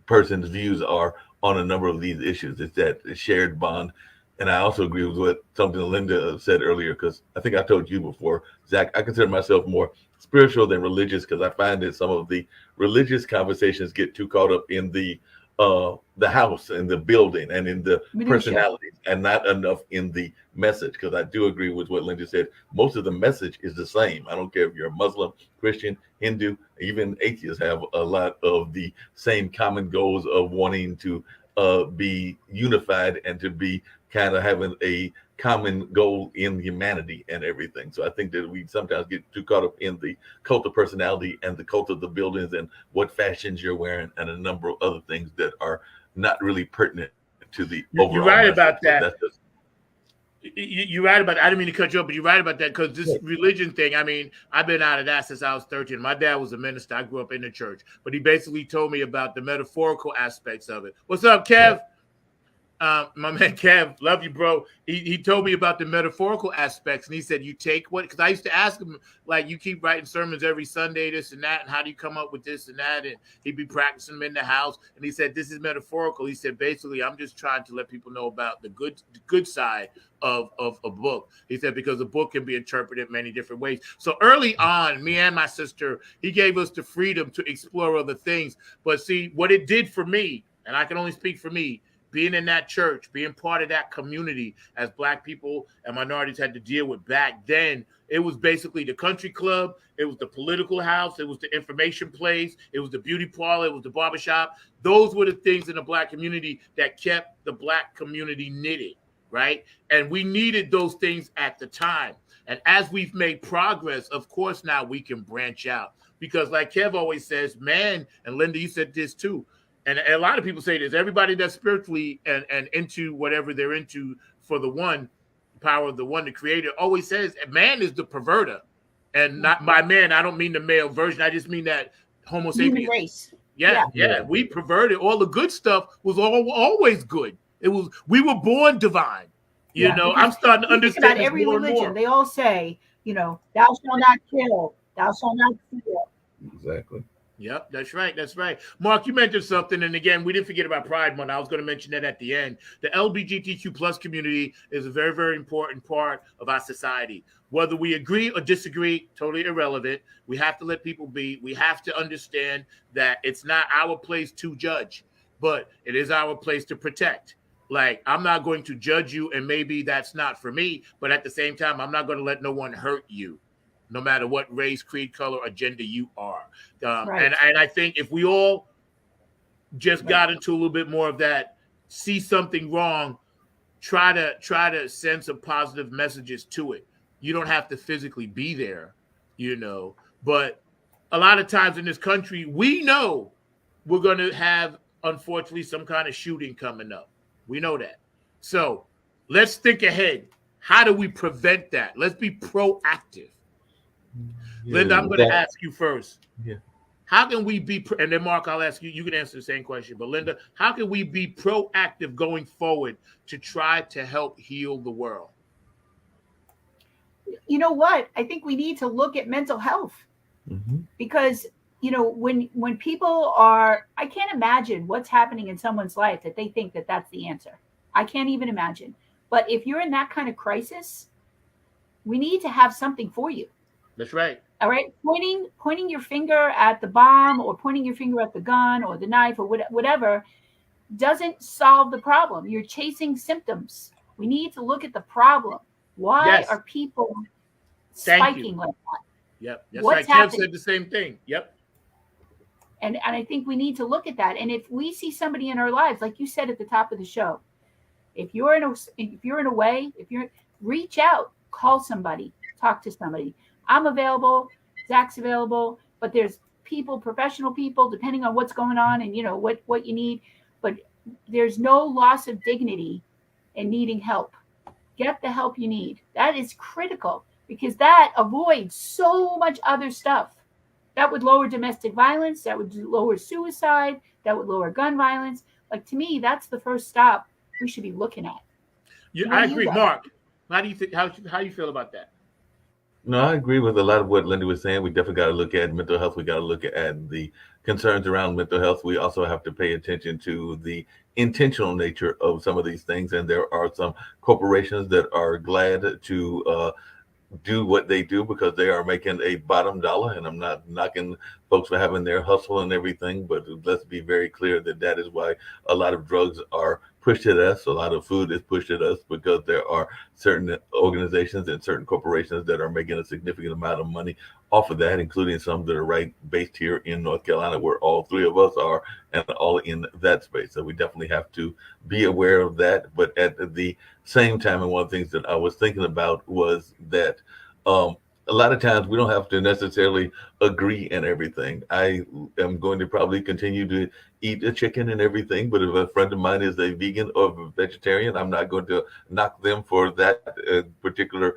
person's views are on a number of these issues. It's that shared bond. And I also agree with what something Lyndah said earlier, because I think I told you before, Zach, I consider myself more spiritual than religious, because I find that some of the religious conversations get too caught up in the house and the building and in the personalities, and not enough in the message. Because I do agree with what Lyndah said. Most of the message is the same. I don't care if you're a Muslim, Christian, Hindu, even atheists have a lot of the same common goals of wanting to be unified and to be kind of having a common goal in humanity and everything. So I think that we sometimes get too caught up in the cult of personality and the cult of the buildings and what fashions you're wearing and a number of other things that are not really pertinent to the overall. You're right message. about So that. that's just, You're right about that. I didn't mean to cut you off, but you're right about that, because this religion thing, I mean, I've been out of that since I was 13. My dad was a minister. I grew up in the church, but he basically told me about the metaphorical aspects of it. What's up, Kev? My man Kev, love you, bro. He told me about the metaphorical aspects, and he said, you take what, because I used to ask him, like, you keep writing sermons every Sunday, this and that, and how do you come up with this and that? And he'd be practicing them in the house, and he said, this is metaphorical. He said, basically, I'm just trying to let people know about the good side of a book. He said, because a book can be interpreted many different ways. So early on, me and my sister, he gave us the freedom to explore other things. But see, what it did for me, and I can only speak for me, being in that church, being part of that community as Black people and minorities had to deal with back then, it was basically the country club, it was the political house, it was the information place, it was the beauty parlor, it was the barbershop. Those were the things in the Black community that kept the Black community knitted, right? And we needed those things at the time. And as we've made progress, of course, now we can branch out. Because like Kev always says, man, and Lyndah, you said this too, and a lot of people say this, everybody that's spiritually and into whatever they're into for the one, power of the one, the creator, always says man is the perverter. And not by man, I don't mean the male version. I just mean that Homo sapiens. Human race. Yeah. We perverted. All the good stuff was always good. It was, we were born divine. You know, I'm starting to understand about every more religion. and more. They all say, you know, thou shalt not kill, thou shalt not steal. exactly. Yep, that's right. That's right. Mark, you mentioned something. And again, we didn't forget about Pride Month. I was going to mention that at the end. The LGBTQ plus community is a very, very important part of our society. Whether we agree or disagree, totally irrelevant. We have to let people be. We have to understand that it's not our place to judge, but it is our place to protect. Like, I'm not going to judge you, and maybe that's not for me. But at the same time, I'm not going to let no one hurt you, no matter what race, creed, color, or gender you are. Right. And I think if we all just got into a little bit more of that, see something wrong, try to send some positive messages to it. You don't have to physically be there, you know. But a lot of times in this country, we know we're going to have, unfortunately, some kind of shooting coming up. We know that. So let's think ahead. How do we prevent that? Let's be proactive. Lyndah, I'm going to ask you first. Yeah. How can we be, and then Mark, I'll ask you, you can answer the same question, but Lyndah, how can we be proactive going forward to try to help heal the world? You know what? I think we need to look at mental health because, you know, when people are, I can't imagine what's happening in someone's life that they think that that's the answer. I can't even imagine. But if you're in that kind of crisis, we need to have something for you. That's right. All right, pointing your finger at the bomb or pointing your finger at the gun or the knife or whatever doesn't solve the problem. You're chasing symptoms. We need to look at the problem. Why are people spiking like that? Yep. That's What's right. Kev happening? said the same thing. Yep. And I think we need to look at that. And if we see somebody in our lives, like you said at the top of the show, if you're in a way, reach out, call somebody, talk to somebody. I'm available, Zach's available, but there's people, professional people, depending on what's going on and what you need. But there's no loss of dignity in needing help. Get the help you need. That is critical because that avoids so much other stuff. That would lower domestic violence. That would lower suicide. That would lower gun violence. Like, to me, that's the first stop we should be looking at. I agree. Mark, how do you think? How you feel about that? No, I agree with a lot of what Lyndah was saying. We definitely got to look at mental health. We got to look at the concerns around mental health. We also have to pay attention to the intentional nature of some of these things. And there are some corporations that are glad to do what they do because they are making a bottom dollar. And I'm not knocking folks for having their hustle and everything, but let's be very clear that is why a lot of drugs are pushed at us. A lot of food is pushed at us because there are certain organizations and certain corporations that are making a significant amount of money off of that, including some that are based here in North Carolina, where all three of us are, and all in that space. So we definitely have to be aware of that. But at the same time, and one of the things that I was thinking about was that a lot of times we don't have to necessarily agree in everything. I am going to probably continue to eat a chicken and everything, but if a friend of mine is a vegan or a vegetarian, I'm not going to knock them for that particular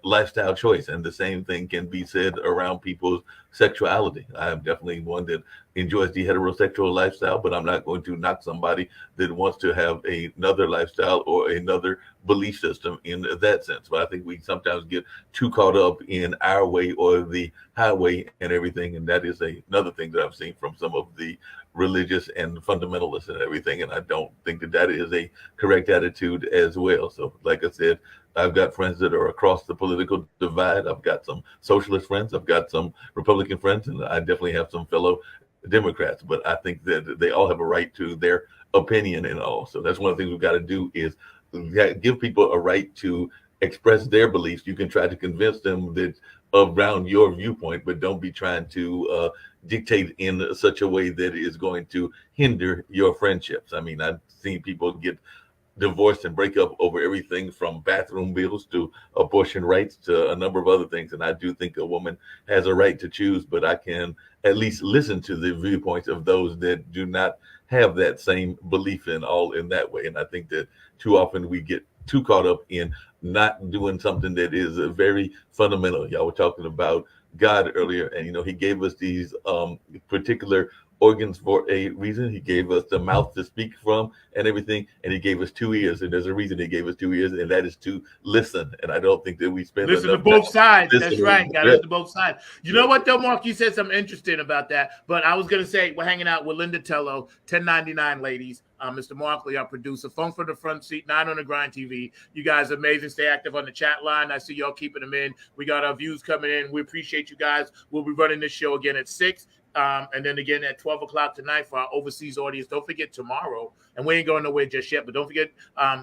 lifestyle choice. And the same thing can be said around people's sexuality. I'm definitely one that enjoys the heterosexual lifestyle, but I'm not going to knock somebody that wants to have another lifestyle or another belief system in that sense. But I think we sometimes get too caught up in our way or the highway and everything. And that is another thing that I've seen from some of the religious and fundamentalists and everything. And I don't think that is a correct attitude as well. So like I said, I've got friends that are across the political divide. I've got some socialist friends. I've got some Republican friends, and I definitely have some fellow Democrats. But I think that they all have a right to their opinion and all. So that's one of the things we've got to do is give people a right to express their beliefs. You can try to convince them that around your viewpoint, but don't be trying to dictate in such a way that is going to hinder your friendships. I mean, I've seen people get divorced and break up over everything from bathroom bills to abortion rights to a number of other things. And I do think a woman has a right to choose, but I can at least listen to the viewpoints of those that do not have that same belief in that way. And I think that too often we get too caught up in not doing something that is very fundamental. Y'all were talking about God earlier, and he gave us these particular organs for a reason. He gave us the mouth to speak from and everything, and he gave us 2 ears, and there's a reason he gave us 2 ears, and that is to listen. And I don't think that we spend listen to both sides. That's right. Got to listen to both sides. You know what though, Mark? You said something interesting about that, but I was gonna say we're hanging out with Lyndah Tello, 1099 ladies. Mr. Markley, our producer, Funk from the Front Seat, 9 on the Grind TV. You guys are amazing. Stay active on the chat line. I see y'all keeping them in. We got our views coming in. We appreciate you guys. We'll be running this show again at 6. And then again at 12 o'clock tonight for our overseas audience. Don't forget tomorrow, and we ain't going nowhere just yet, but don't forget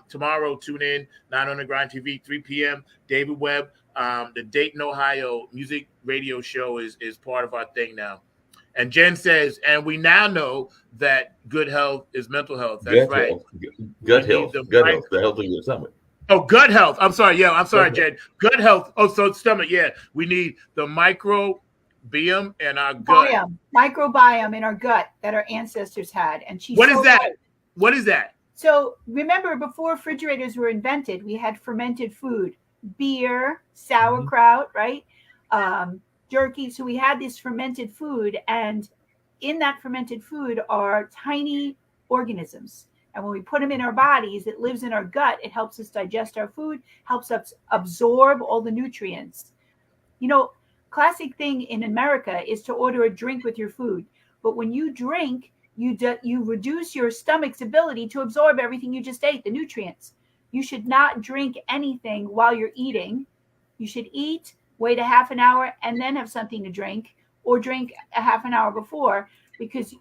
tomorrow, tune in, 9 on the Grind TV, 3 p.m. David Webb, the Dayton, Ohio music radio show is part of our thing now. And Jen says, and we now know that good health is mental health. That's right. Gut health. Gut health. The health of your stomach. Oh, gut health. I'm sorry. Yeah, I'm sorry, Jen. Gut health. Oh, so stomach. Yeah, we need the microbiome in our gut. Microbiome in our gut that our ancestors had. And what is that? Right. What is that? So remember, before refrigerators were invented, we had fermented food, beer, sauerkraut, right? Jerky. So we had this fermented food, and in that fermented food are tiny organisms. And when we put them in our bodies, it lives in our gut. It helps us digest our food, helps us absorb all the nutrients. Classic thing in America is to order a drink with your food. But when you drink, you reduce your stomach's ability to absorb everything you just ate, the nutrients. You should not drink anything while you're eating. You should eat wait a half an hour, and then have something to drink, or drink a half an hour before, because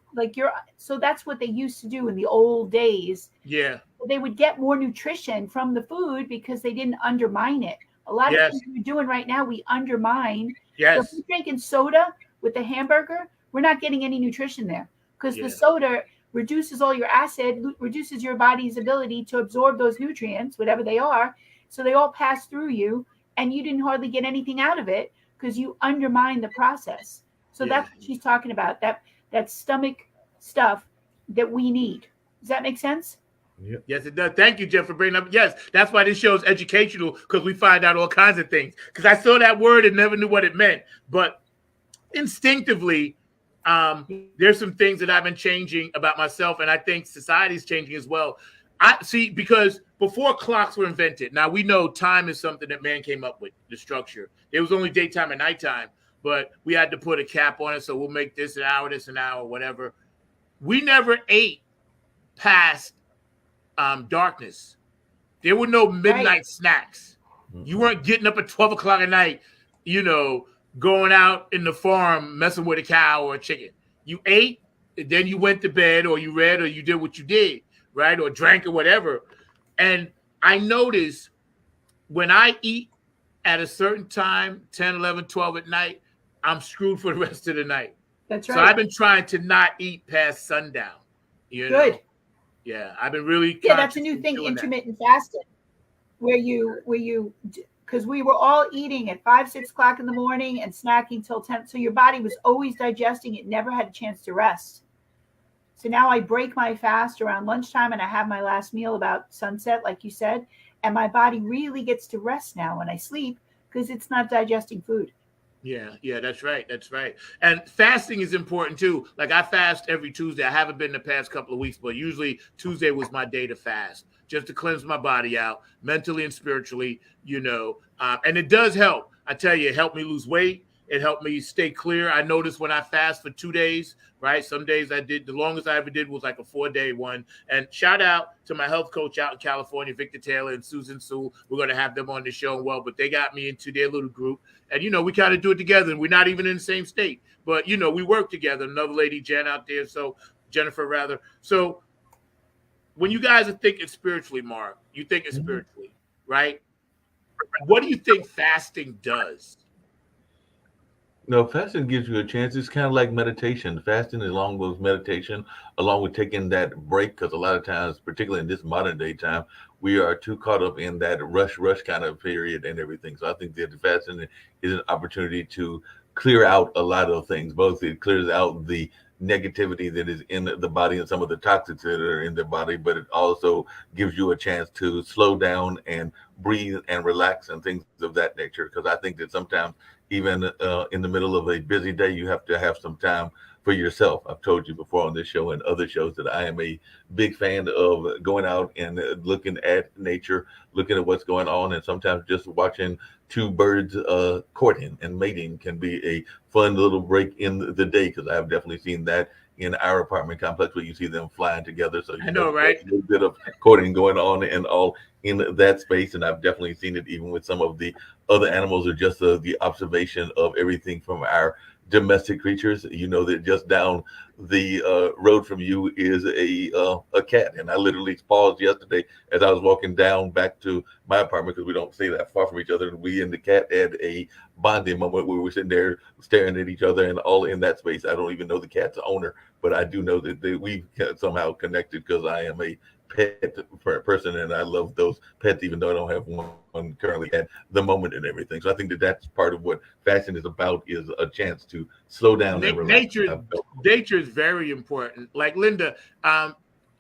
so that's what they used to do in the old days. Yeah. They would get more nutrition from the food because they didn't undermine it. A lot of things we're doing right now, we undermine. Yes. So if we're drinking soda with the hamburger, we're not getting any nutrition there, because the soda reduces all your acid, reduces your body's ability to absorb those nutrients, whatever they are. So they all pass through you, and you didn't hardly get anything out of it because you undermine the process. So that's what she's talking about, that stomach stuff that we need. Does that make sense? Yep. Yes, it does. Thank you, Jeff, for bringing up. Yes, that's why this show is educational, because we find out all kinds of things. Because I saw that word and never knew what it meant. But instinctively, there's some things that I've been changing about myself, and I think society's changing as well. I see, because before clocks were invented, now we know time is something that man came up with, the structure. It was only daytime and nighttime, but we had to put a cap on it, so we'll make this an hour, whatever. We never ate past darkness. There were no midnight snacks. You weren't getting up at 12 o'clock at night, going out in the farm, messing with a cow or a chicken. You ate, and then you went to bed, or you read, or you did what you did, right? Or drank or whatever. And I notice when I eat at a certain time, 10, 11, 12 at night, I'm screwed for the rest of the night. That's right. So I've been trying to not eat past sundown. Good. Yeah, I've been really. Yeah, that's a new thing, intermittent fasting, where you, because we were all eating at 5, 6 o'clock in the morning and snacking till 10. So your body was always digesting. It never had a chance to rest. So now I break my fast around lunchtime, and I have my last meal about sunset, like you said, and my body really gets to rest now when I sleep, because it's not digesting food. Yeah, that's right. And fasting is important too. Like, I fast every Tuesday. I haven't been the past couple of weeks, but usually Tuesday was my day to fast, just to cleanse my body out mentally and spiritually, and it does help. I tell you, it helped me lose weight. It helped me stay clear. I noticed when I fast for 2 days, right? Some days I did, the longest I ever did was like a 4-day one. And shout out to my health coach out in California, Lyndah Tello and Susan Sue. We're going to have them on the show. But they got me into their little group. And, we kind of do it together. And we're not even in the same state. But, we work together. Another lady, Jennifer, rather. So when you guys are thinking spiritually, Mark, you think it spiritually, right? What do you think fasting does? No, fasting gives you a chance. It's kind of like meditation. Fasting is along with meditation, along with taking that break, because a lot of times, particularly in this modern day time, we are too caught up in that rush kind of period and everything. So I think that fasting is an opportunity to clear out a lot of things. Both it clears out the negativity that is in the body and some of the toxins that are in the body, but it also gives you a chance to slow down and breathe and relax and things of that nature. Because I think that sometimes, even in the middle of a busy day, you have to have some time for yourself. I've told you before on this show and other shows that I am a big fan of going out and looking at nature, looking at what's going on, and sometimes just watching two birds courting and mating can be a fun little break in the day, because I've definitely seen that in our apartment complex where you see them flying together. So I know, right? A little bit of courting going on and all in that space. And I've definitely seen it even with some of the other animals, or just the observation of everything from our domestic creatures. That just down the road from you is a cat, and I literally paused yesterday as I was walking down back to my apartment, because we don't stay that far from each other, and we and the cat had a bonding moment where we were sitting there staring at each other, and all in that space. I don't even know the cat's owner, but I do know that we somehow connected, because I am a pet person, and I love those pets, even though I don't have one currently at the moment and everything. So I think that that's part of what fashion is about, is a chance to slow down and relax. Nature is very important. Like, Lyndah,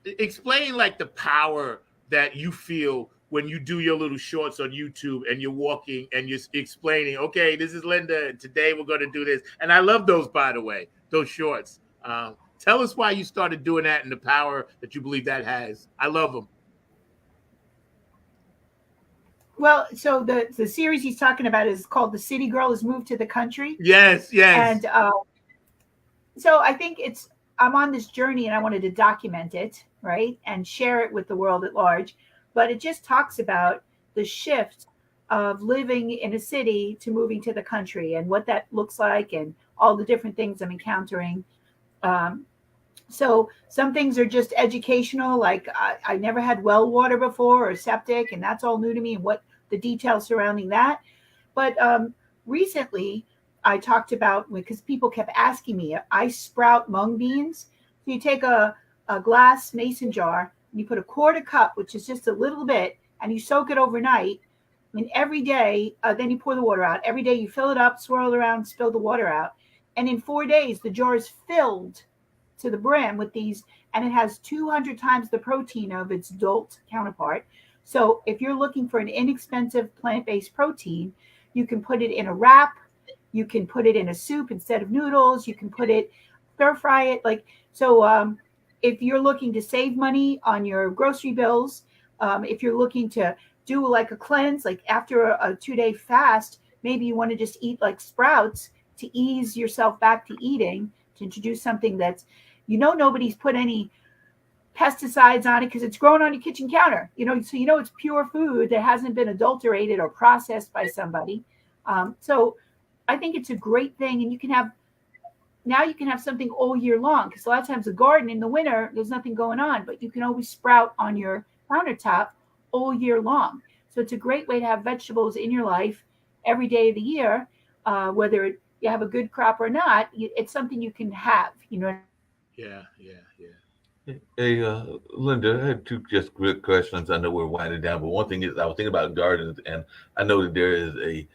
explain like the power that you feel when you do your little shorts on YouTube and you're walking and you're explaining, okay, this is Lyndah, and today we're going to do this. And I love those, by the way, those shorts. Tell us why you started doing that and the power that you believe that has. I love them. Well, so the series he's talking about is called The City Girl Has Moved to the Country. Yes. And so I think I'm on this journey, and I wanted to document it, right, and share it with the world at large. But it just talks about the shift of living in a city to moving to the country and what that looks like and all the different things I'm encountering. So some things are just educational, like I never had well water before or septic, and that's all new to me and what the details surrounding that. But recently I talked about, because people kept asking me, I sprout mung beans. So you take a glass mason jar, and you put a quarter cup, which is just a little bit, and you soak it overnight. And every day, then you pour the water out. Every day you fill it up, swirl it around, spill the water out. And in 4 days, the jar is filled to the brim with these, and it has 200 times the protein of its adult counterpart. So if you're looking for an inexpensive plant-based protein, you can put it in a wrap, you can put it in a soup instead of noodles, you can put it, stir fry it. If you're looking to save money on your grocery bills, if you're looking to do like a cleanse, like after a 2-day fast, maybe you want to just eat like sprouts to ease yourself back to eating, to introduce something that's, nobody's put any pesticides on it because it's grown on your kitchen counter, so it's pure food that hasn't been adulterated or processed by somebody. So I think it's a great thing, and you can have something all year long, because a lot of times a garden in the winter, there's nothing going on, but you can always sprout on your countertop all year long. So it's a great way to have vegetables in your life every day of the year, whether you have a good crop or not. It's something you can have, Yeah. Hey, Lyndah, I had two just quick questions. I know we're winding down, but one thing is I was thinking about gardens, and I know that there is a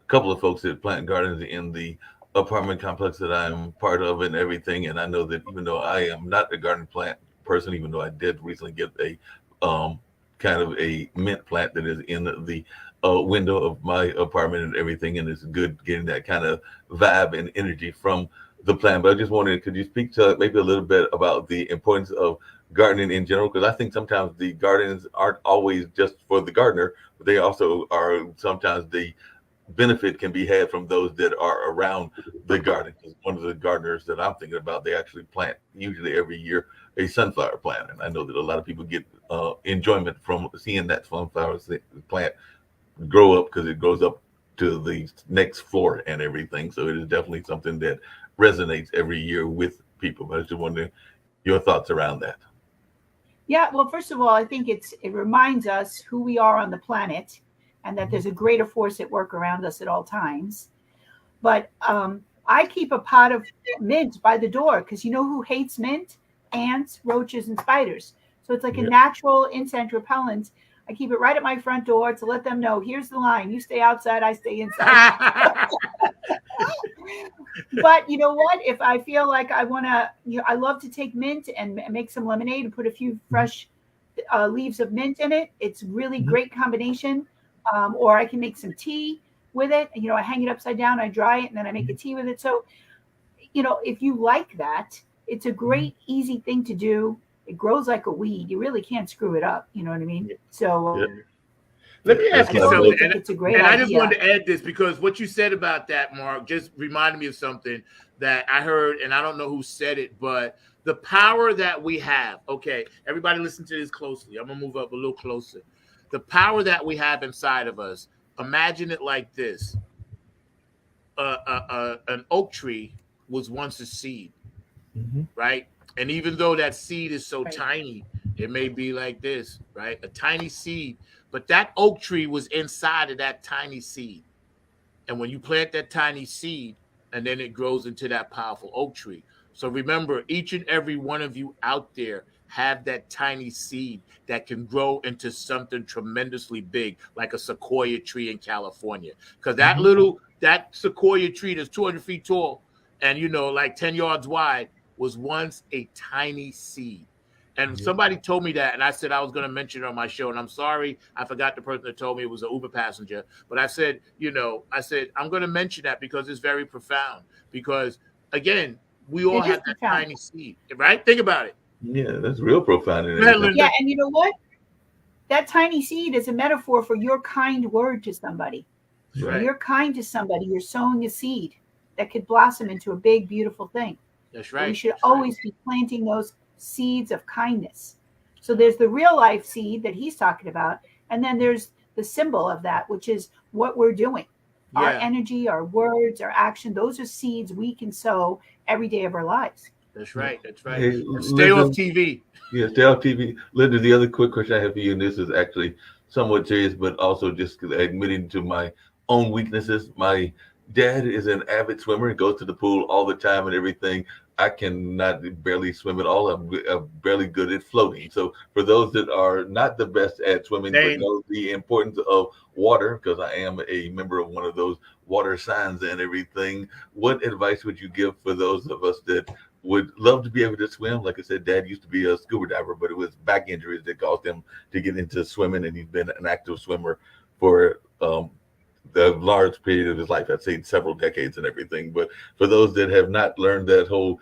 couple of folks that plant gardens in the apartment complex that I'm part of and everything. And I know that even though I am not a garden plant person, even though I did recently get a kind of a mint plant that is in the window of my apartment and everything, and it's good getting that kind of vibe and energy from the plant. But I just wondered, could you speak to maybe a little bit about the importance of gardening in general? Because I think sometimes the gardens aren't always just for the gardener, but they also are, sometimes the benefit can be had from those that are around the garden. One of the gardeners that I'm thinking about, they actually plant usually every year a sunflower plant, and I know that a lot of people get enjoyment from seeing that sunflower plant grow up, because it goes up to the next floor and everything. So it is definitely something that resonates every year with people. But I was just wondering your thoughts around that. Yeah, well, first of all, I think it reminds us who we are on the planet, and that there's a greater force at work around us at all times. But I keep a pot of mint by the door, because you know who hates mint? Ants, roaches, and spiders. So it's like a natural insect repellent. I keep it right at my front door to let them know, here's the line. You stay outside, I stay inside. But you know what? If I feel like I want to, I love to take mint and make some lemonade and put a few fresh leaves of mint in it. It's really great combination. Or I can make some tea with it. I hang it upside down, I dry it, and then I make a tea with it. So, if you like that, it's a great, easy thing to do. It grows like a weed. You really can't screw it up. You know what I mean? So let me ask you something. It's a great idea. I just wanted to add this, because what you said about that, Mark, just reminded me of something that I heard, and I don't know who said it, but the power that we have. Okay, everybody listen to this closely. I'm going to move up a little closer. The power that we have inside of us, imagine it like this. An oak tree was once a seed, right? And even though that seed is so tiny, it may be like this, right? A tiny seed, but that oak tree was inside of that tiny seed. And when you plant that tiny seed, and then it grows into that powerful oak tree. So remember, each and every one of you out there have that tiny seed that can grow into something tremendously big, like a sequoia tree in California. Because that sequoia tree that's 200 feet tall and, like 10 yards wide was once a tiny seed. And somebody told me that, and I said I was going to mention it on my show, and I'm sorry, I forgot the person that told me. It was an Uber passenger. But I said, I'm going to mention that because it's very profound. Because, again, we all have that tiny seed, right? Think about it. Yeah, that's real profound. Yeah, and you know what? That tiny seed is a metaphor for your kind word to somebody. Right. When you're kind to somebody, you're sowing a seed that could blossom into a big, beautiful thing. That's right. So we should always be planting those seeds of kindness. So there's the real life seed that he's talking about, and then there's the symbol of that, which is what we're doing. Our Yeah. energy, our words, our action, those are seeds we can sow every day of our lives. That's right. That's right. Hey, And stay off Lyndah, TV. yeah, stay off TV. Lyndah, the other quick question I have for you, and this is actually somewhat serious, but also just admitting to my own weaknesses. My dad is an avid swimmer and goes to the pool all the time and everything. I cannot barely swim at all. I'm barely good at floating. So for those that are not the best at swimming, but Same. know the importance of water, because I am a member of one of those water signs and everything, what advice would you give for those of us that would love to be able to swim? Like I said, Dad used to be a scuba diver, but it was back injuries that caused him to get into swimming, and he's been an active swimmer for the large period of his life. I'd say several decades and everything. But for those that have not learned that whole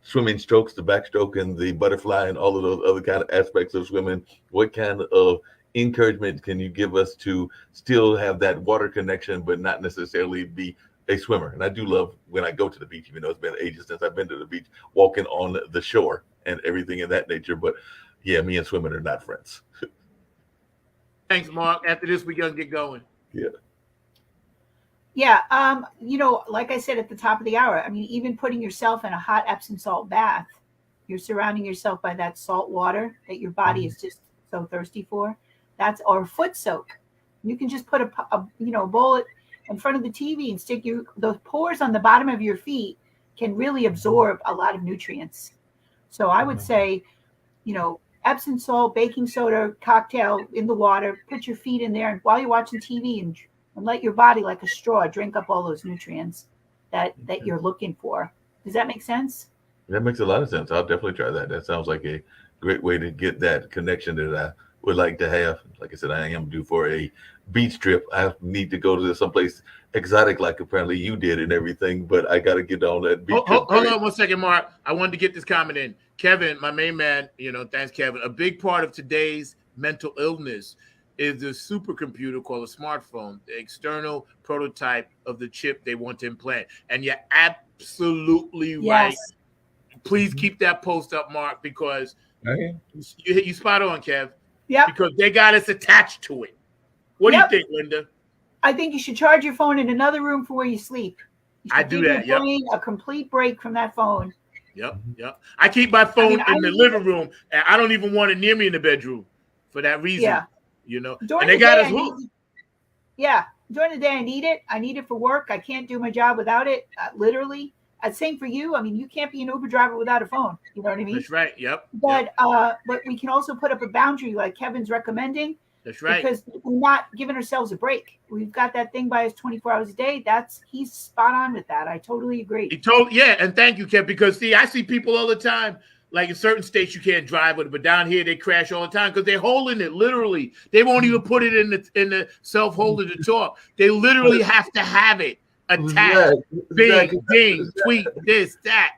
swimming strokes, the backstroke and the butterfly and all of those other kind of aspects of swimming, what kind of encouragement can you give us to still have that water connection, but not necessarily be a swimmer? And I do love when I go to the beach, even though it's been ages since I've been to the beach, walking on the shore and everything of that nature. But yeah, me and swimming are not friends. Thanks, Mark. After this, we're going to get going. Yeah. Yeah, like I said at the top of the hour, I mean, even putting yourself in a hot Epsom salt bath, you're surrounding yourself by that salt water that your body is just so thirsty for. Or foot soak. You can just put a bowl in front of the TV and stick those pores on the bottom of your feet can really absorb a lot of nutrients. So I would say, Epsom salt, baking soda, cocktail in the water, put your feet in there, and while you're watching TV and let your body, like a straw, drink up all those nutrients that you're looking for. Does that make sense? That makes a lot of sense. I'll definitely try that. That sounds like a great way to get that connection that I would like to have. Like I said, I am due for a beach trip. I need to go to someplace exotic, like apparently you did and everything, but I got to get on that beach trip. Hold on 1 second, Mark. I wanted to get this comment in. Kevin, my main man, thanks, Kevin. A big part of today's mental illness is the supercomputer called a smartphone, the external prototype of the chip they want to implant. And you're absolutely right. Please keep that post up, Mark, because you spot on, Kev. Yeah. Because they got us attached to it. What do you think, Lyndah? I think you should charge your phone in another room for where you sleep. I do that. Yep. A complete break from that phone. Yep. I keep my phone in the living room, and I don't even want it near me in the bedroom for that reason. Yeah. During and they got us hooked. During the day, I need it. I need it for work. I can't do my job without it. Literally. Same for you. I mean, you can't be an Uber driver without a phone. You know what I mean? That's right. Yep. But we can also put up a boundary like Kevin's recommending. That's right. Because we're not giving ourselves a break. We've got that thing by us 24 hours a day. He's spot on with that. I totally agree. And thank you, Kev, because I see people all the time. Like in certain states, you can't drive with it, but down here they crash all the time because they're holding it. Literally, they won't even put it in the self holder to talk. They literally have to have it attached. Ding, tweet, this, that.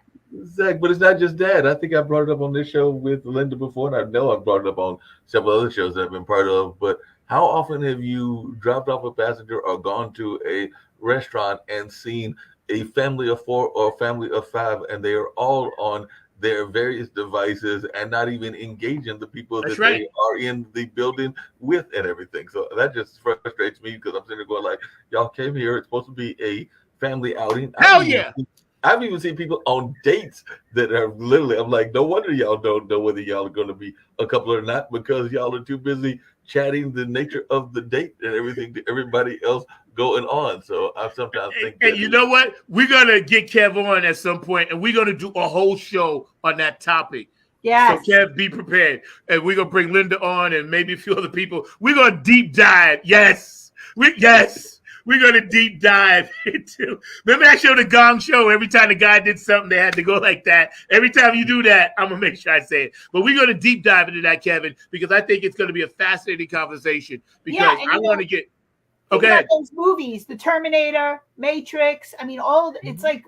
Zach, but it's not just that. I think I brought it up on this show with Lyndah before, and I know I've brought it up on several other shows that I've been part of. But how often have you dropped off a passenger or gone to a restaurant and seen a family of 4 or a family of 5, and they are all on their various devices and not even engaging the people that they are in the building with and everything? So that just frustrates me because I'm sitting there going like, y'all came here. It's supposed to be a family outing. Hell yeah. I've even seen people on dates that are literally, I'm like, no wonder y'all don't know whether y'all are going to be a couple or not because y'all are too busy chatting the nature of the date and everything to everybody else going on. So I sometimes think and you know what? We're going to get Kev on at some point, and we're going to do a whole show on that topic. Yeah. So Kev, be prepared. And we're going to bring Lyndah on and maybe a few other people. We're going to deep dive. Yes. We're going to deep dive into. Remember that show, The Gong Show? Every time the guy did something, they had to go like that. Every time you do that, I'm going to make sure I say it. But we're going to deep dive into that, Kevin, because I think it's going to be a fascinating conversation. Because I want to get. Okay. Those movies, The Terminator, Matrix. I mean, it's like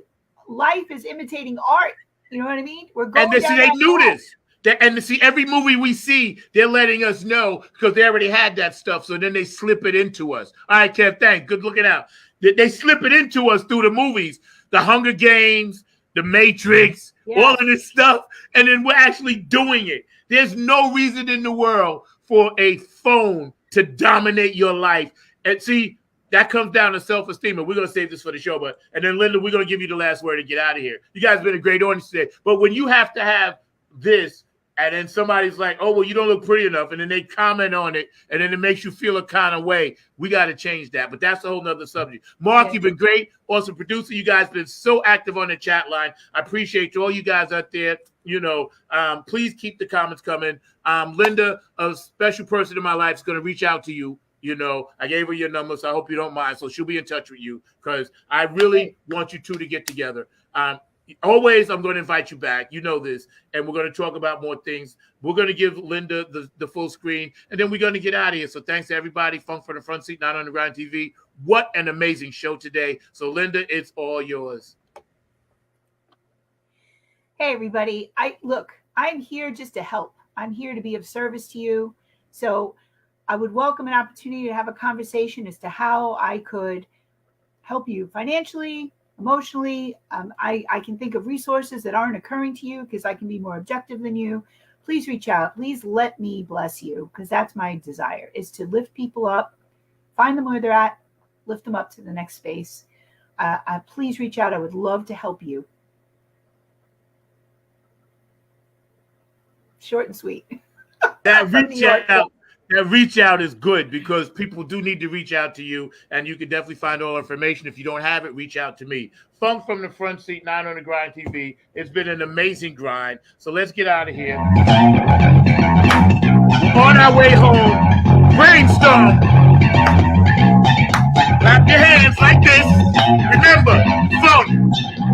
life is imitating art. You know what I mean? We're going. And they knew this. And to see every movie we see, they're letting us know because they already had that stuff. So then they slip it into us. All right, Kev, thanks. Good looking out. They slip it into us through the movies, the Hunger Games, the Matrix, all of this stuff. And then we're actually doing it. There's no reason in the world for a phone to dominate your life. And see, that comes down to self-esteem. And we're going to save this for the show. And then, Lyndah, we're going to give you the last word to get out of here. You guys have been a great audience today. But when you have to have this, and then somebody's like, oh, well, you don't look pretty enough. And then they comment on it. And then it makes you feel a kind of way. We got to change that. But that's a whole nother subject. Mark, you've been great. Awesome producer. You guys have been so active on the chat line. I appreciate all you guys out there. Please keep the comments coming. Lyndah, a special person in my life, is going to reach out to you. I gave her your number, so I hope you don't mind. So she'll be in touch with you because I really want you two to get together. Always, I'm going to invite you back. You know this. And we're going to talk about more things. We're going to give Lyndah the full screen, and then we're going to get out of here. So thanks to everybody. Funk from the Front Seat, Not Underground TV. What an amazing show today. So, Lyndah, it's all yours. Hey, everybody. I'm here just to help. I'm here to be of service to you. So I would welcome an opportunity to have a conversation as to how I could help you financially, emotionally. I can think of resources that aren't occurring to you because I can be more objective than you. Please reach out. Please let me bless you, because that's my desire, is to lift people up, find them where they're at, lift them up to the next space. Please reach out. I would love to help you. Short and sweet. That reach out is good, because people do need to reach out to you, and you can definitely find all information. If you don't have it, reach out to me. Funk from the Front Seat, 9 on the Grind TV. It's been an amazing grind. So let's get out of here. On our way home, brainstorm. Clap your hands like this. Remember, funk,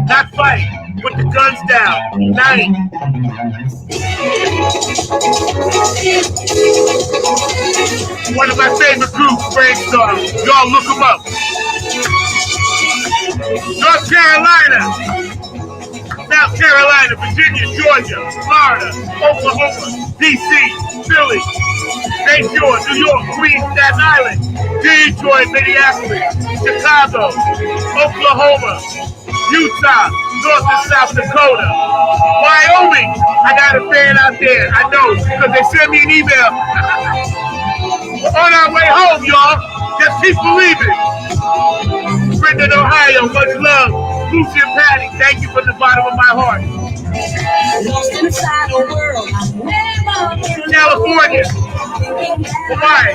not fight. Put the guns down. Night. One of my favorite groups, Brainstorm. Y'all look them up. North Carolina, South Carolina, Virginia, Georgia, Florida, Oklahoma, D.C., Philly, St. George, New York, Queens, Staten Island, Detroit, Minneapolis, Chicago, Oklahoma, Utah, North and South Dakota, Wyoming. I got a fan out there. I know, because they sent me an email. On our way home, y'all. Just keep believing. Brendan, Ohio, much love. Lucy and Patty, thank you from the bottom of my heart. Lost inside a world California, Hawaii,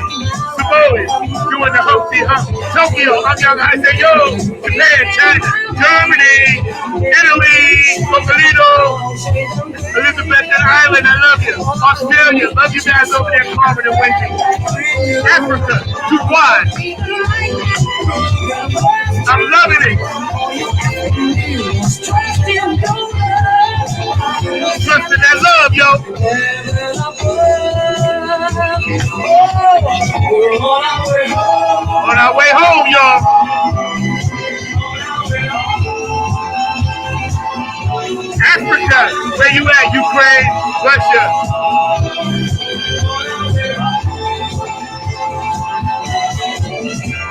Samoa, doing the Hopi hump. Tokyo, I'm young, I say yo. Japan, China, Germany, Italy, Cocolino, Elizabeth Island, I love you. Australia, love you guys over there, Carmen and Wendy. Africa, Dubai. I'm loving it. Trust in that love, yo. On our way home, y'all. Africa, where you at? Ukraine, Russia.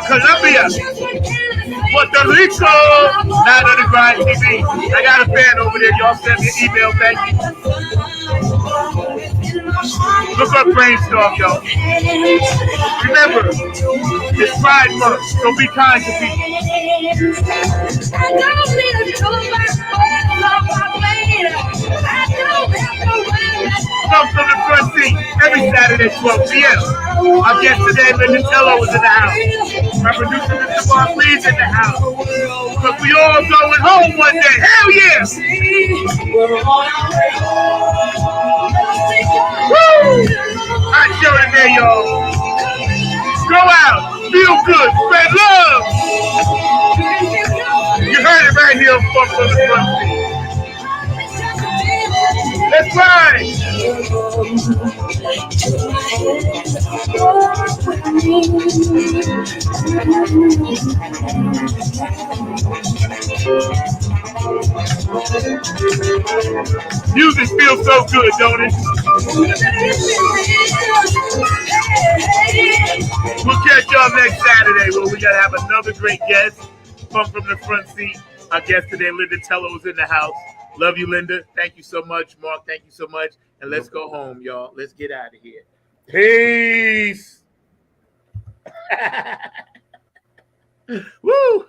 Colombia, Puerto Rico, Not on the Grind TV. I got a fan over there. Y'all send me an email. Thank you. Look up Brainstorm, y'all. Remember, it's Pride Month, so be kind to people. Come from the Front Seat every Saturday, 12 p.m. Our guest today, Lyndah Tello, was in the house. My producer, Mr. Mark Lee's in the house. But we all going home one day. Hell yeah! Woo! Hot show today, y'all. Go out, feel good, spread love. You heard it right here on Funk from the Front Seat. Let's ride! Music feels so good, don't it? We'll catch y'all next Saturday where we gotta have another great guest. Funk from the Front Seat. Our guest today, Lyndah Tello, is in the house. Love you, Lyndah. Thank you so much. Mark, thank you so much. And let's go home, y'all. Let's get out of here. Peace. Woo!